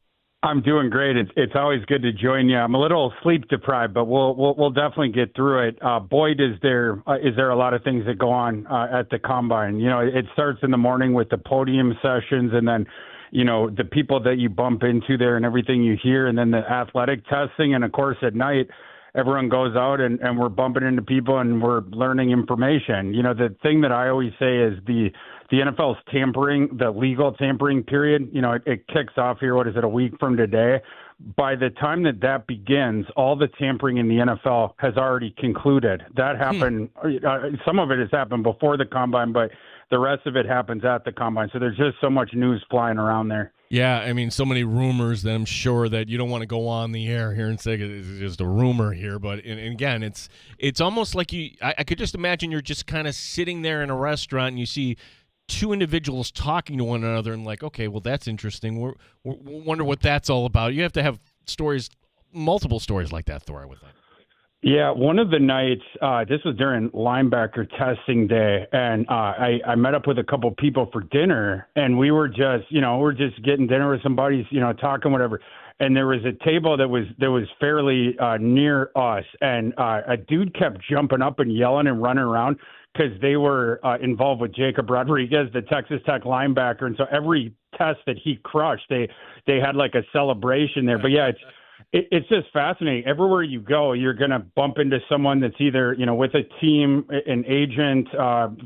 I'm doing great. It's always good to join you. I'm a little sleep deprived, but we'll definitely get through it. Boyd, is there a lot of things that go on at the Combine? You know, it starts in the morning with the podium sessions, and then, you know, the people that you bump into there and everything you hear, and then the athletic testing, and of course at night everyone goes out and we're bumping into people and we're learning information. You know, the thing that I always say is the NFL's tampering, the legal tampering period, you know, it kicks off here. What is it, a week from today? By the time that begins, all the tampering in the NFL has already concluded. That happened. Some of it has happened before the Combine, but the rest of it happens at the Combine. So there's just so much news flying around there. Yeah, I mean, so many rumors that I'm sure that you don't want to go on the air here and say it's just a rumor here. But and again, it's almost like I could just imagine you're just kind of sitting there in a restaurant and you see two individuals talking to one another and like, okay, well, that's interesting. We wonder what that's all about. You have to have stories, multiple stories like that, Thor, I would think. Yeah, one of the nights, this was during linebacker testing day, and I met up with a couple people for dinner, and we were just, we're just getting dinner with some buddies, talking, whatever. And there was a table that was fairly near us, and a dude kept jumping up and yelling and running around because they were involved with Jacob Rodriguez, the Texas Tech linebacker. And so every test that he crushed, they had like a celebration there. But yeah, it's just fascinating. Everywhere you go, you're going to bump into someone that's either, with a team, an agent,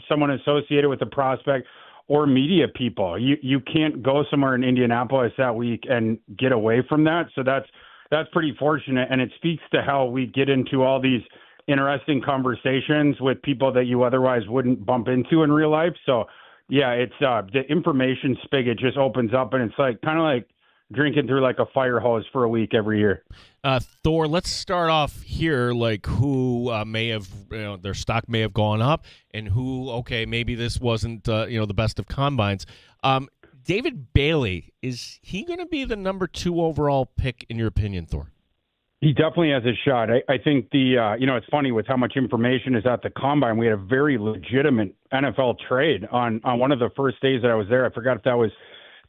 someone associated with a prospect, or media people. You can't go somewhere in Indianapolis that week and get away from that. So that's pretty fortunate. And it speaks to how we get into all these interesting conversations with people that you otherwise wouldn't bump into in real life. So yeah, it's the information spigot just opens up, and it's kind of like drinking through like a fire hose for a week every year. Thor, let's start off here, like who may have, their stock may have gone up, and who, okay, maybe this wasn't, the best of combines. David Bailey, is he going to be the number 2 overall pick in your opinion, Thor? He definitely has a shot. I think it's funny with how much information is at the Combine. We had a very legitimate NFL trade on one of the first days that I was there. I forgot if that was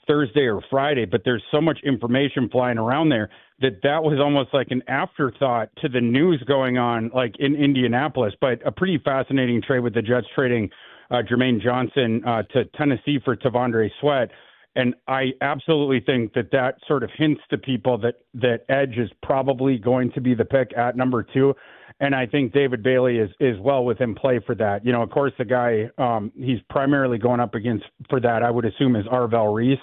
Thursday or Friday, but there's so much information flying around there that was almost like an afterthought to the news going on like in Indianapolis. But a pretty fascinating trade with the Jets trading Jermaine Johnson to Tennessee for Tavondre Sweat. And I absolutely think that sort of hints to people that Edge is probably going to be the pick at number 2. And I think David Bailey is well within play for that. Of course, the guy he's primarily going up against for that, I would assume, is Arvell Reese.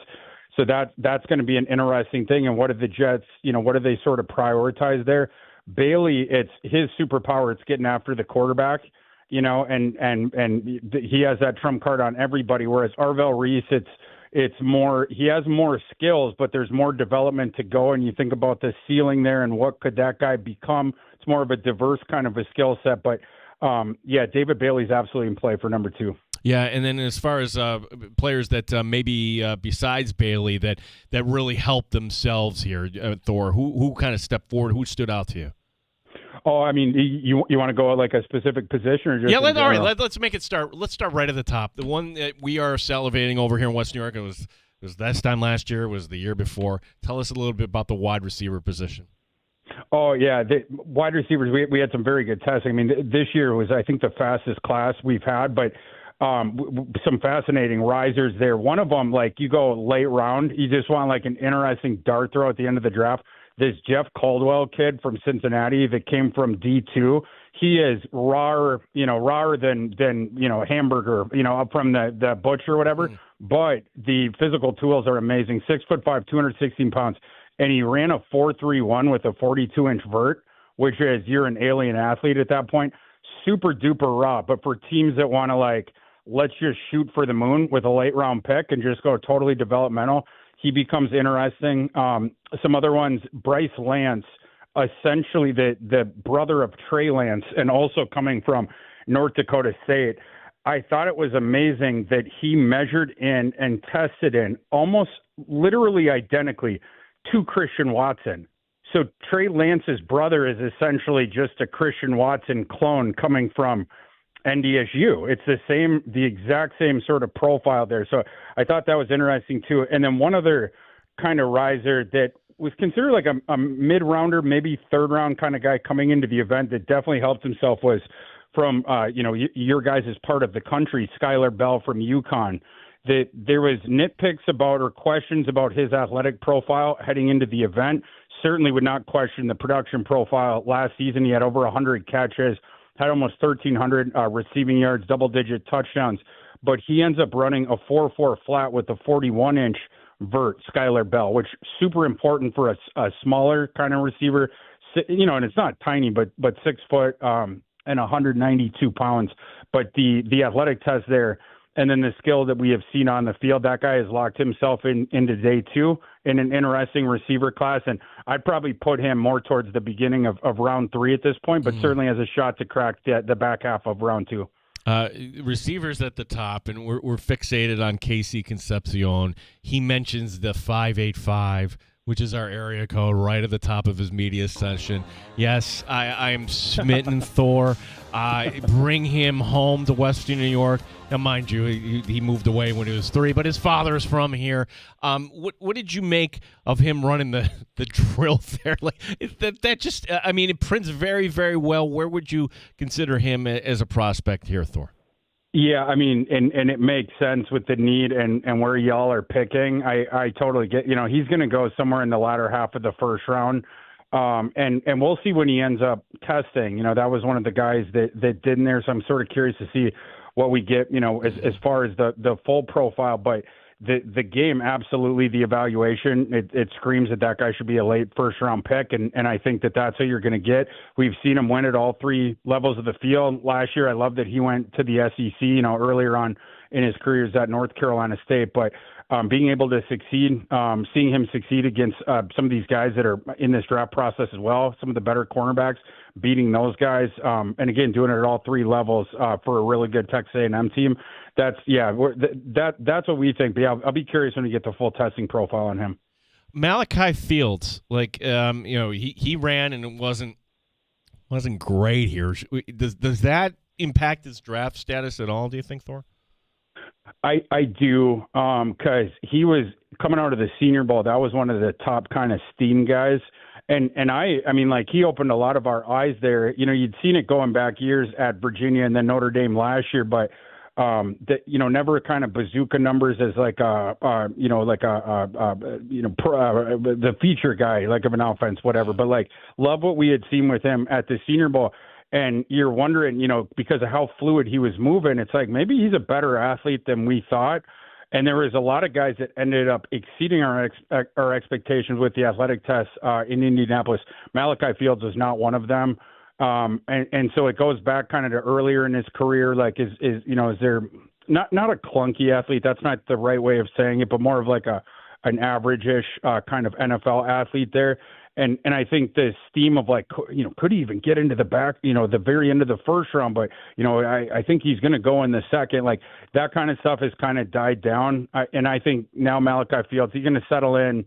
So that's going to be an interesting thing. And what do the Jets, what do they sort of prioritize there? Bailey, it's his superpower. It's getting after the quarterback, and he has that trump card on everybody. Whereas Arvell Reese, It's more, he has more skills, but there's more development to go. And you think about the ceiling there and what could that guy become? It's more of a diverse kind of a skill set. But yeah, David Bailey's absolutely in play for number 2. Yeah, and then as far as players that maybe besides Bailey that really helped themselves here, Thor, who kind of stepped forward, who stood out to you? Oh, I mean, you want to go at like a specific position or just all right. Let's make it start. Let's start right at the top. The one that we are salivating over here in West New York. It was this time last year. It was the year before. Tell us a little bit about the wide receiver position. Oh, yeah. The wide receivers, we had some very good testing. I mean, this year was, I think, the fastest class we've had, but some fascinating risers there. One of them, like you go late round, you just want like an interesting dart throw at the end of the draft. This Jeff Caldwell kid from Cincinnati that came from D2, he is rawer than hamburger, up from the butcher or whatever. But the physical tools are amazing. 6'5", 216 pounds. And he ran a 4.31 with a 42-inch vert, which is, you're an alien athlete at that point. Super duper raw. But for teams that want to let's just shoot for the moon with a late round pick and just go totally developmental, he becomes interesting. Some other ones, Bryce Lance, essentially the brother of Trey Lance, and also coming from North Dakota State. I thought it was amazing that he measured in and tested in almost literally identically to Christian Watson. So Trey Lance's brother is essentially just a Christian Watson clone coming from NDSU. It's the exact same sort of profile there. So I thought that was interesting too. And then one other kind of riser that was considered like a mid-rounder, maybe third-round kind of guy coming into the event that definitely helped himself was from, your guys' part of the country, Skylar Bell from UConn. That there was nitpicks about or questions about his athletic profile heading into the event. Certainly would not question the production profile. Last season, he had over 100 catches, had almost 1,300 receiving yards, double-digit touchdowns. But he ends up running a 4.4 flat with a 41-inch vert, Skylar Bell, which super important for a smaller kind of receiver. And it's not tiny, but 6 foot and 192 pounds. But the athletic test there, and then the skill that we have seen on the field, that guy has locked himself into day 2 in an interesting receiver class. And I'd probably put him more towards the beginning of round 3 at this point, but certainly has a shot to crack the back half of round 2. Receivers at the top, and we're fixated on Casey Concepcion. He mentions the 585, which is our area code right at the top of his media session. Yes, I am smitten, Thor. Bring him home to Western New York. Now, mind you, he moved away when he was 3, but his father is from here. What did you make of him running the drill there? It prints very, very well. Where would you consider him as a prospect here, Thor? Yeah, I mean, and it makes sense with the need and where y'all are picking. I totally get, he's going to go somewhere in the latter half of the first round. And we'll see when he ends up testing. That was one of the guys that did in there. So I'm sort of curious to see what we get, as far as the full profile. But the game, absolutely, the evaluation, it screams that guy should be a late first-round pick, and I think that's who you're going to get. We've seen him win at all 3 levels of the field last year. I love that he went to the SEC, earlier on in his career at North Carolina State, but being able to succeed, seeing him succeed against some of these guys that are in this draft process as well, some of the better cornerbacks, beating those guys, and again, doing it at all 3 levels for a really good Texas A&M team. That's what we think. But yeah, I'll be curious when we get the full testing profile on him. Malachi Fields, he ran and it wasn't great here. Does that impact his draft status at all? Do you think, Thor? I do, because he was coming out of the Senior Bowl. That was one of the top kind of steam guys. And he opened a lot of our eyes there. You'd seen it going back years at Virginia and then Notre Dame last year, but never kind of bazooka numbers as the feature guy, like of an offense, whatever. But love what we had seen with him at the Senior Bowl. And you're wondering, because of how fluid he was moving, it's like maybe he's a better athlete than we thought. And there was a lot of guys that ended up exceeding our expectations with the athletic tests in Indianapolis. Malachi Fields was not one of them. And so it goes back kind of to earlier in his career. Is there not a clunky athlete. That's not the right way of saying it, but more of like an average-ish kind of NFL athlete there. And I think this theme of like, could he even get into the back, the very end of the first round? But, I think he's going to go in the second. Like that kind of stuff has kind of died down. And I think now Malachi Fields, he's going to settle in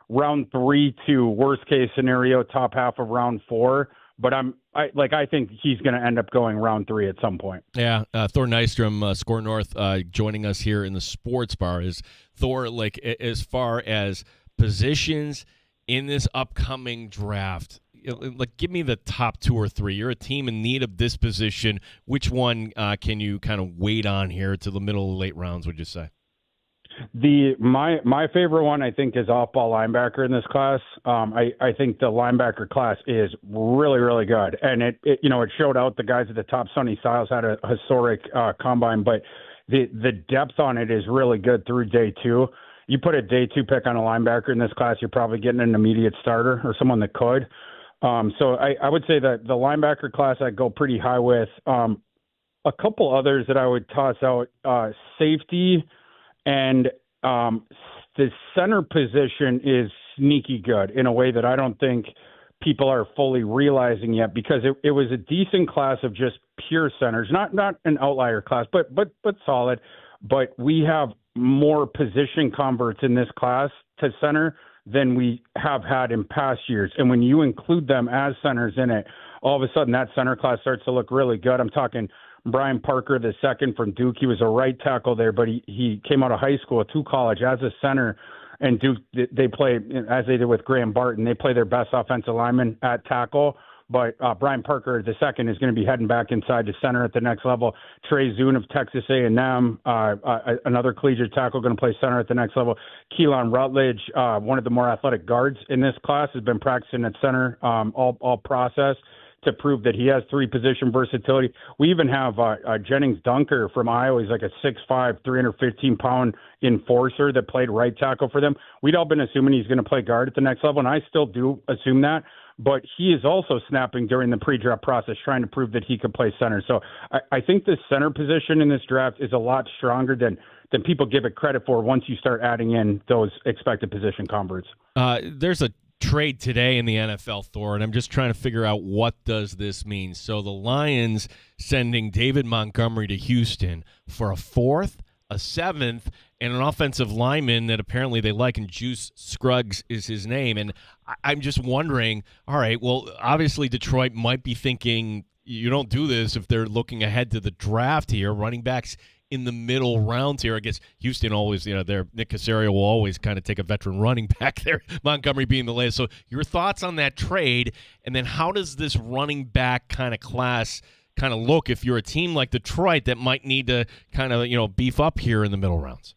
round 3 to worst case scenario, top half of round 4. But I think he's going to end up going round 3 at some point. Yeah, Thor Nystrom, Score North, joining us here in the sports bar. Is Thor, like, as far as positions in this upcoming draft, like, give me the top 2 or 3. You're a team in need of this position. Which one can you kind of wait on here to the middle or late rounds, would you say? My favorite one, I think, is off-ball linebacker in this class. I think the linebacker class is really, really good, and it showed out. The guys at the top. Sonny Styles had a historic combine, but the depth on it is really good through day 2. You put a day 2 pick on a linebacker in this class, you're probably getting an immediate starter or someone that could. So I would say that the linebacker class I'd go pretty high with. A couple others that I would toss out, safety. And the center position is sneaky good in a way that I don't think people are fully realizing yet, because it was a decent class of just pure centers, not an outlier class, but solid. But we have more position converts in this class to center than we have had in past years. And when you include them as centers in it, all of a sudden that center class starts to look really good. I'm talking Brian Parker, the second from Duke. He was a right tackle there, but he came out of high school to college as a center. And Duke, they play, as they did with Graham Barton, they play their best offensive lineman at tackle. But Brian Parker, the second, is going to be heading back inside to center at the next level. Trey Zune of Texas A&M, another collegiate tackle, going to play center at the next level. Keelan Rutledge, one of the more athletic guards in this class, has been practicing at center all process to prove that he has 3-position versatility. We even have Jennings Dunker from Iowa. He's like a 6'5", 315-pound enforcer that played right tackle for them. We'd all been assuming he's going to play guard at the next level, and I still do assume that. But he is also snapping during the pre-draft process, trying to prove that he could play center. So I think the center position in this draft is a lot stronger than people give it credit for once you start adding in those expected position converts. There's a trade today in the NFL, Thor, and I'm just trying to figure out what does this mean. So the Lions sending David Montgomery to Houston for a 4th, a 7th, and an offensive lineman that apparently they like, and Juice Scruggs is his name. And I'm just wondering, all right, well, obviously Detroit might be thinking you don't do this if they're looking ahead to the draft here. Running backs in the middle rounds here. I guess Houston always, Nick Caserio will always kind of take a veteran running back there, Montgomery being the latest. So your thoughts on that trade, and then how does this running back kind of class kind of look if you're a team like Detroit that might need to kind of, beef up here in the middle rounds?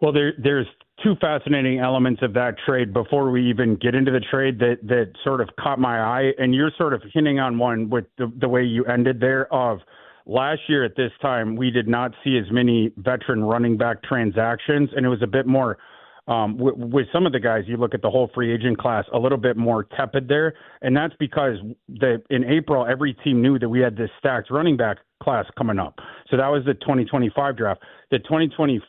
Well, there's 2 fascinating elements of that trade before we even get into the trade that sort of caught my eye, and you're sort of hinting on one with the way you ended there of last year at this time, we did not see as many veteran running back transactions, and it was a bit more with some of the guys. You look at the whole free agent class, a little bit more tepid there, and that's because in April, every team knew that we had this stacked running back class coming up. So that was the 2025 draft. The 2026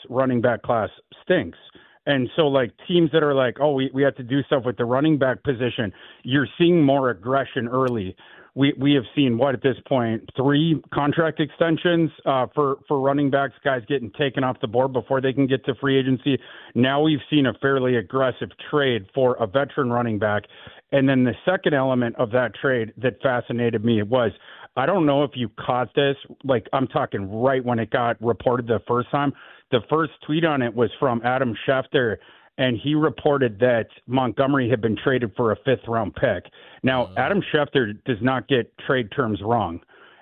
running back class stinks. And so, like, teams that are like, oh, we have to do stuff with the running back position, you're seeing more aggression early. We have seen, at this point, 3 contract extensions for running backs, guys getting taken off the board before they can get to free agency. Now we've seen a fairly aggressive trade for a veteran running back. And then the second element of that trade that fascinated me was, I don't know if you caught this, like I'm talking right when it got reported the first time. The first tweet on it was from Adam Schefter, and he reported that Montgomery had been traded for a 5th-round pick. Now, Adam Schefter does not get trade terms wrong.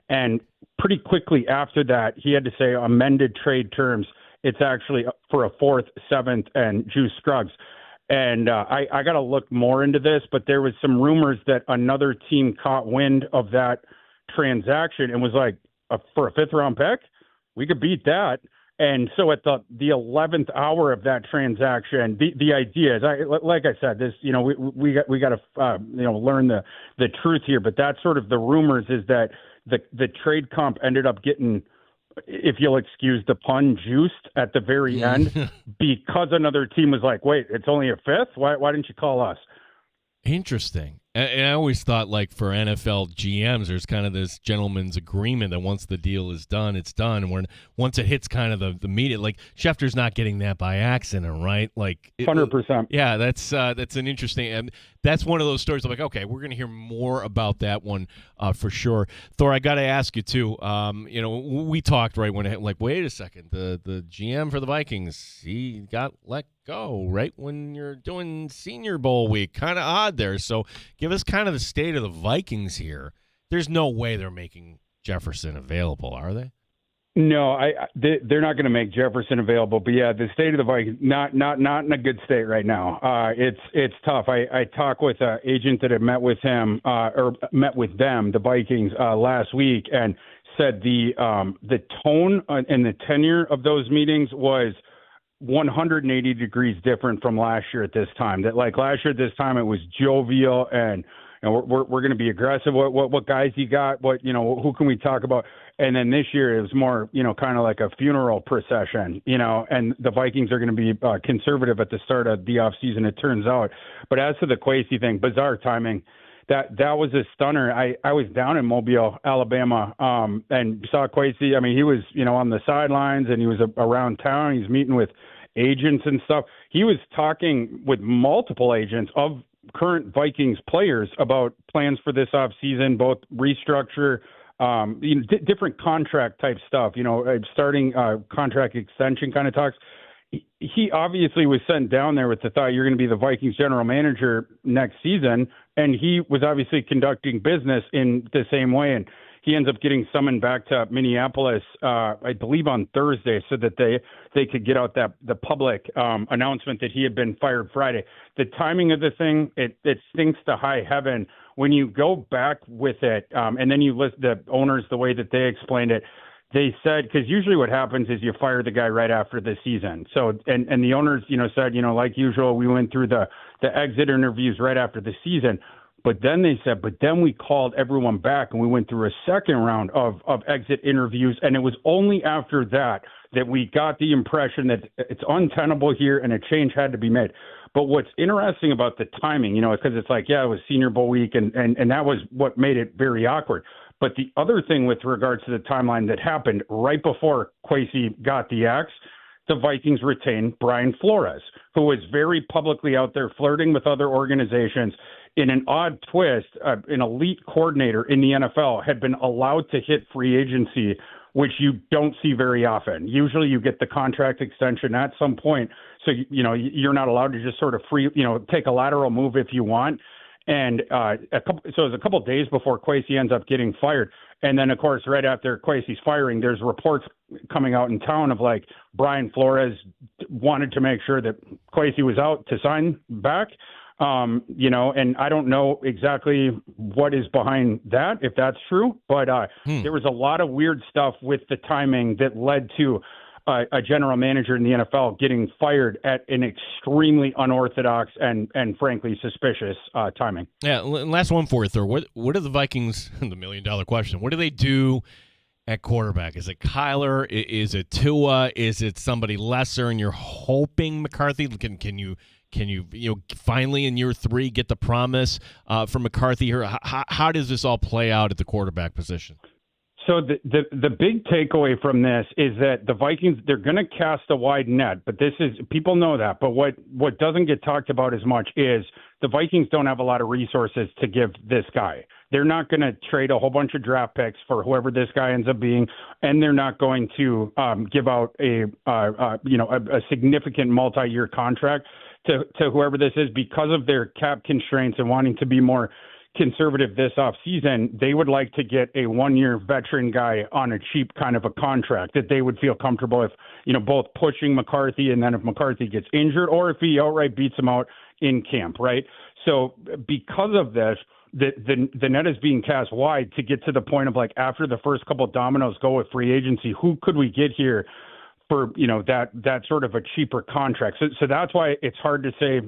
And pretty quickly after that, he had to say amended trade terms. It's actually for a 4th, 7th, and Juice Scruggs. And I got to look more into this, but there was some rumors that another team caught wind of that transaction and was like, for a 5th-round pick? We could beat that. And so at the 11th hour of that transaction, the idea is, like I said, this, we got to learn the truth here. But that's sort of the rumors, is that the trade comp ended up getting if you'll excuse the pun, juiced at the very end because another team was like, wait, it's only a fifth? Why didn't you call us? Interesting. And I always thought, like, for NFL GMs, there's kind of this gentleman's agreement that once the deal is done, it's done. And once it hits kind of the media, like, Schefter's not getting that by accident, right? Like, 100%. Yeah, that's an interesting, and that's one of those stories. I'm like, okay, we're going to hear more about that one for sure. Thor, I got to ask you too. We talked right when it, like, wait a second, the GM for the Vikings, he got let go right when you're doing Senior Bowl week. Kind of odd there. So give us kind of the state of the Vikings here. There's no way they're making Jefferson available, are they? No, they're not going to make Jefferson available. But yeah, the state of the Vikings not in a good state right now. It's tough. I talked with an agent that had met with him or met with them, the Vikings, last week, and said the tone and the tenure of those meetings was 180 degrees different from last year at this time. That, like, last year at this time it was jovial and we're going to be aggressive. What guys you got? Who can we talk about? And then this year it was more, kind of like a funeral procession, and the Vikings are going to be conservative at the start of the offseason, it turns out. But as to the Kwesi thing, bizarre timing. That was a stunner. I was down in Mobile, Alabama, and saw Kwesi. I mean, he was, on the sidelines and he was around town. He's meeting with agents and stuff. He was talking with multiple agents of current Vikings players about plans for this offseason, both restructure, different contract type stuff, starting contract extension kind of talks. He obviously was sent down there with the thought you're going to be the Vikings general manager next season, and he was obviously conducting business in the same way. And he ends up getting summoned back to Minneapolis, I believe on Thursday, so that they could get out the public announcement that he had been fired Friday. The timing of the thing, it stinks to high heaven when you go back with it, and then you list the owners the way that they explained it. They said, because usually what happens is you fire the guy right after the season. So, and the owners, said, like usual, we went through the exit interviews right after the season. But then they said, we called everyone back and we went through a second round of exit interviews. And it was only after that we got the impression that it's untenable here and a change had to be made. But what's interesting about the timing, because it's like, yeah, it was Senior Bowl week and that was what made it very awkward. But the other thing with regards to the timeline that happened right before Kwesi got the axe, the Vikings retained Brian Flores, who was very publicly out there flirting with other organizations. In an odd twist, an elite coordinator in the NFL had been allowed to hit free agency, which you don't see very often. Usually you get the contract extension at some point. So, you're not allowed to just sort of take a lateral move if you want. And it was a couple of days before Kwesi ends up getting fired. And then, of course, right after Kwesi's firing, there's reports coming out in town of like Brian Flores wanted to make sure that Kwesi was out to sign back. And I don't know exactly what is behind that, if that's true. But there was a lot of weird stuff with the timing that led to a general manager in the NFL getting fired at an extremely unorthodox and frankly suspicious timing. Yeah, last one for you, Thor. What are the Vikings, the $1 million question, what do they do at quarterback? Is it Kyler? Is it Tua? Is it somebody lesser and you're hoping McCarthy? Can you finally in year 3 get the promise from McCarthy here? How does this all play out at the quarterback position? So the big takeaway from this is that the Vikings, they're going to cast a wide net, but people know that. But what doesn't get talked about as much is the Vikings don't have a lot of resources to give this guy. They're not going to trade a whole bunch of draft picks for whoever this guy ends up being, and they're not going to give out a significant multi-year contract to whoever this is because of their cap constraints and wanting to be more conservative this offseason. They would like to get a 1-year veteran guy on a cheap kind of a contract that they would feel comfortable if, both pushing McCarthy and then if McCarthy gets injured or if he outright beats him out in camp, right? So because of this, the net is being cast wide to get to the point of like after the first couple of dominoes go with free agency, who could we get here for that sort of a cheaper contract? So that's why it's hard to say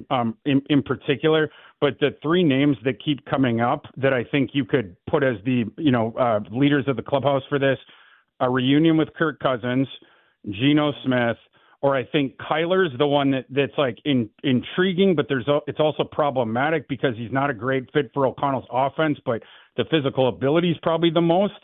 in particular. But the 3 names that keep coming up that I think you could put as the leaders of the clubhouse for this, a reunion with Kirk Cousins, Geno Smith, or I think Kyler's the one that's like intriguing, but it's also problematic because he's not a great fit for O'Connell's offense, but the physical ability is probably the most.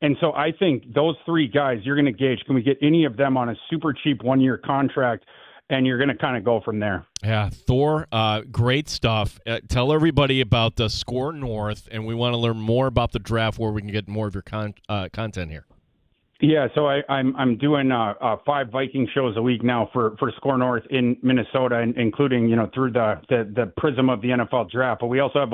And so I think those three guys, you're going to gauge, can we get any of them on a super cheap 1-year contract? And you're going to kind of go from there. Yeah, Thor, great stuff. Tell everybody about the Score North, and we want to learn more about the draft where we can get more of your content here. Yeah, so I'm doing 5 Viking shows a week now for Score North in Minnesota, including through the prism of the NFL draft. But we also have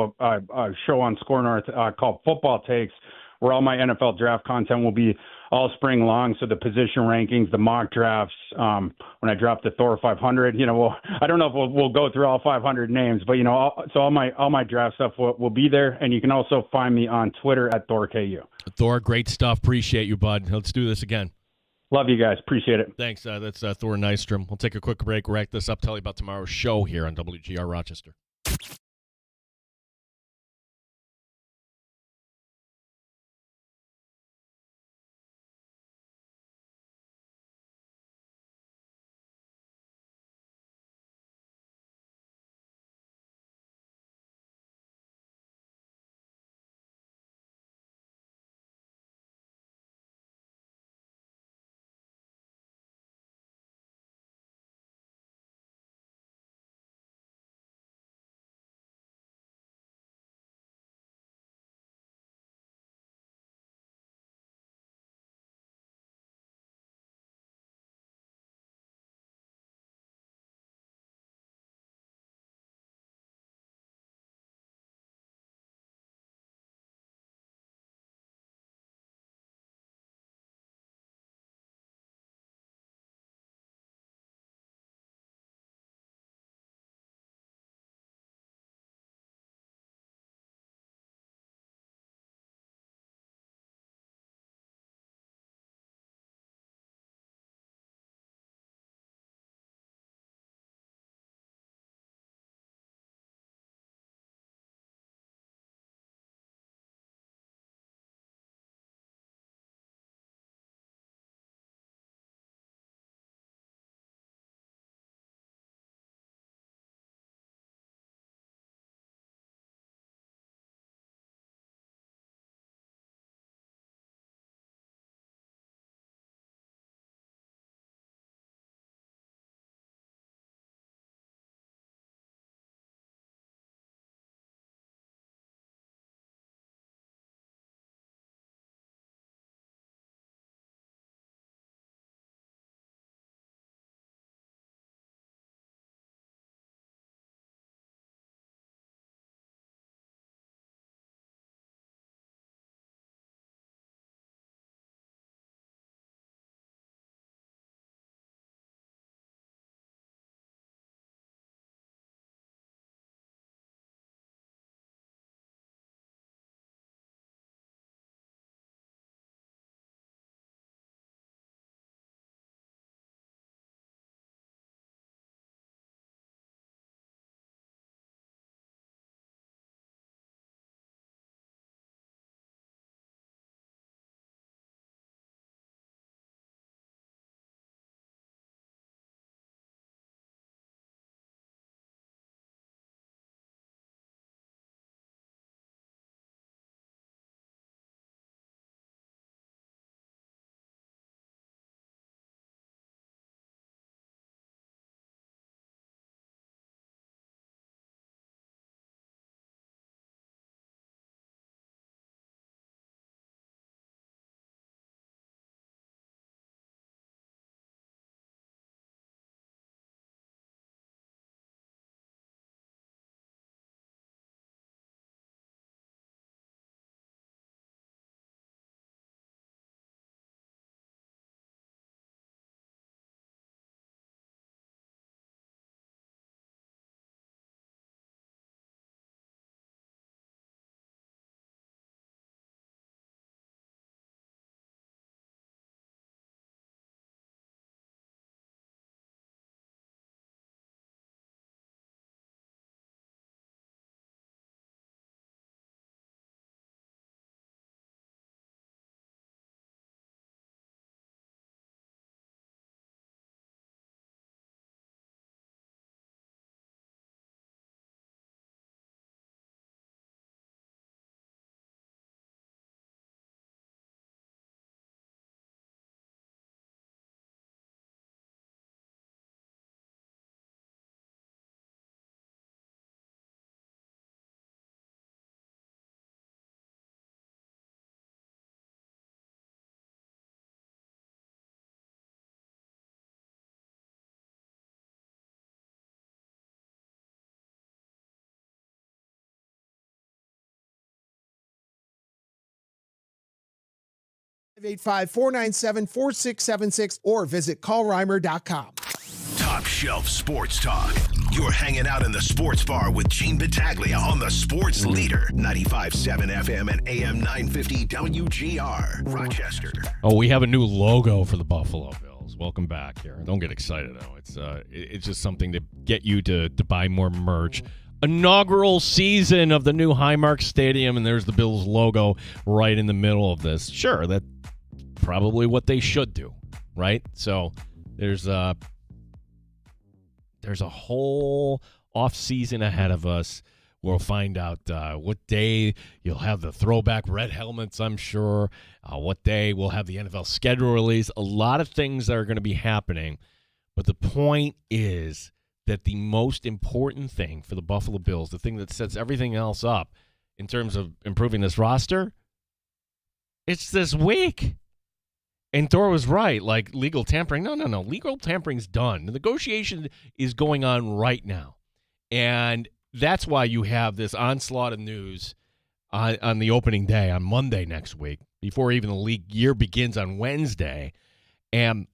a show on Score North called Football Takes, where all my NFL draft content will be all spring long. So the position rankings, the mock drafts. When I drop the Thor 500, I don't know if we'll go through all 500 names, but so all my draft stuff will be there, and you can also find me on Twitter at ThorKU. Thor, great stuff. Appreciate you, bud. Let's do this again. Love you guys. Appreciate it. Thanks. That's Thor Nystrom. We'll take a quick break, rack this up, tell you about tomorrow's show here on WGR Rochester. 585-497-4676 or visit callreimer.com. Top Shelf Sports Talk. You're hanging out in the sports bar with Gene Battaglia on the Sports Leader, 95.7 FM and AM 950 WGR, Rochester. Oh, we have a new logo for the Buffalo Bills. Welcome back here. Don't get excited, though. It's just something to get you to buy more merch. Inaugural season of the new Highmark Stadium, and there's the Bills logo right in the middle of this. Sure, that's probably what they should do, right? So there's a whole off season ahead of us. We'll find out what day you'll have the throwback red helmets, I'm sure. What day we'll have the NFL schedule release. A lot of things that are going to be happening. But the point is that the most important thing for the Buffalo Bills, the thing that sets everything else up in terms of improving this roster, it's this week. And Thor was right, like legal tampering. No. Legal tampering's done. The negotiation is going on right now. And that's why you have this onslaught of news on the opening day, on Monday next week, before even the league year begins on Wednesday. And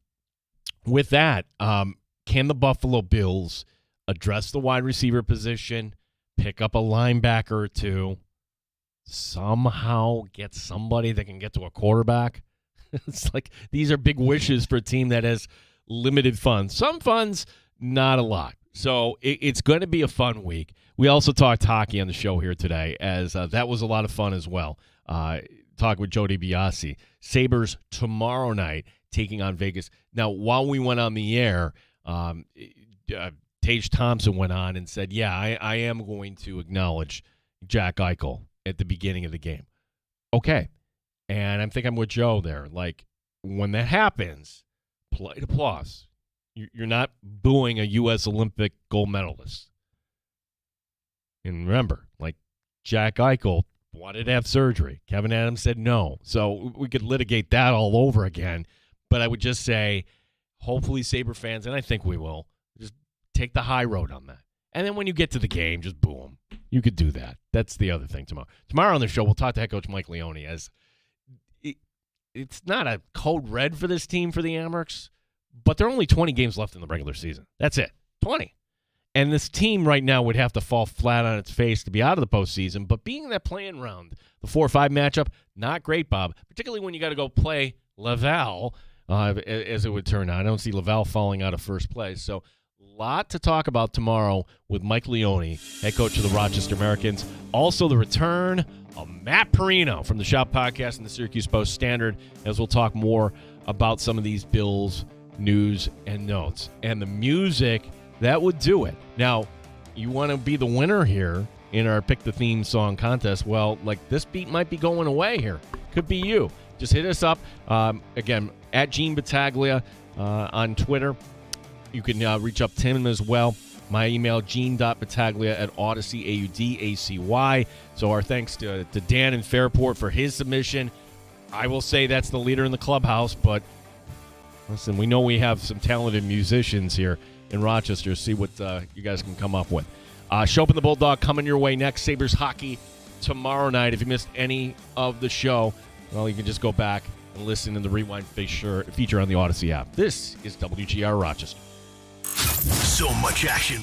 with that, can the Buffalo Bills address the wide receiver position, pick up a linebacker or two, somehow get somebody that can get to a quarterback? It's like these are big wishes for a team that has limited funds. Some funds, not a lot. So it's going to be a fun week. We also talked hockey on the show here today, as that was a lot of fun as well. Talk with Joe DiBiase. Sabres tomorrow night taking on Vegas. Now, while we went on the air, Tage Thompson went on and said, yeah, I am going to acknowledge Jack Eichel at the beginning of the game. Okay. And I think I'm with Joe there. Like, when that happens, polite applause. You're not booing a U.S. Olympic gold medalist. And remember, like, Jack Eichel wanted to have surgery. Kevin Adams said no. So we could litigate that all over again. But I would just say, hopefully Sabre fans, and I think we will, just take the high road on that. And then when you get to the game, just boo them. You could do that. That's the other thing tomorrow. Tomorrow on the show, we'll talk to head coach Mike Leone, as it's not a code red for this team for the Amherst, but there are only 20 games left in the regular season. That's it. 20. And this team right now would have to fall flat on its face to be out of the postseason, but being in that playing round, the 4-5 matchup, not great, Bob, particularly when you got to go play Laval, as it would turn out. I don't see Laval falling out of first place. So a lot to talk about tomorrow with Mike Leone, head coach of the Rochester Americans. Also the return of Matt Perino from the Shop Podcast and the Syracuse Post-Standard, as we'll talk more about some of these Bills news and notes. And the music, that would do it. Now, you want to be the winner here in our Pick the Theme Song contest. Well, like, this beat might be going away here. Could be you. Just hit us up. Again, at Gene Battaglia on Twitter. You can reach up Tim as well. My email, gene.battaglia@Audacy, AUDACY. So our thanks to Dan in Fairport for his submission. I will say that's the leader in the clubhouse, but listen, we know we have some talented musicians here in Rochester. See what you guys can come up with. Show Up in the Bulldog coming your way next. Sabres hockey tomorrow night. If you missed any of the show, well, you can just go back and listen in the Rewind feature on the Audacy app. This is WGR Rochester. So much action.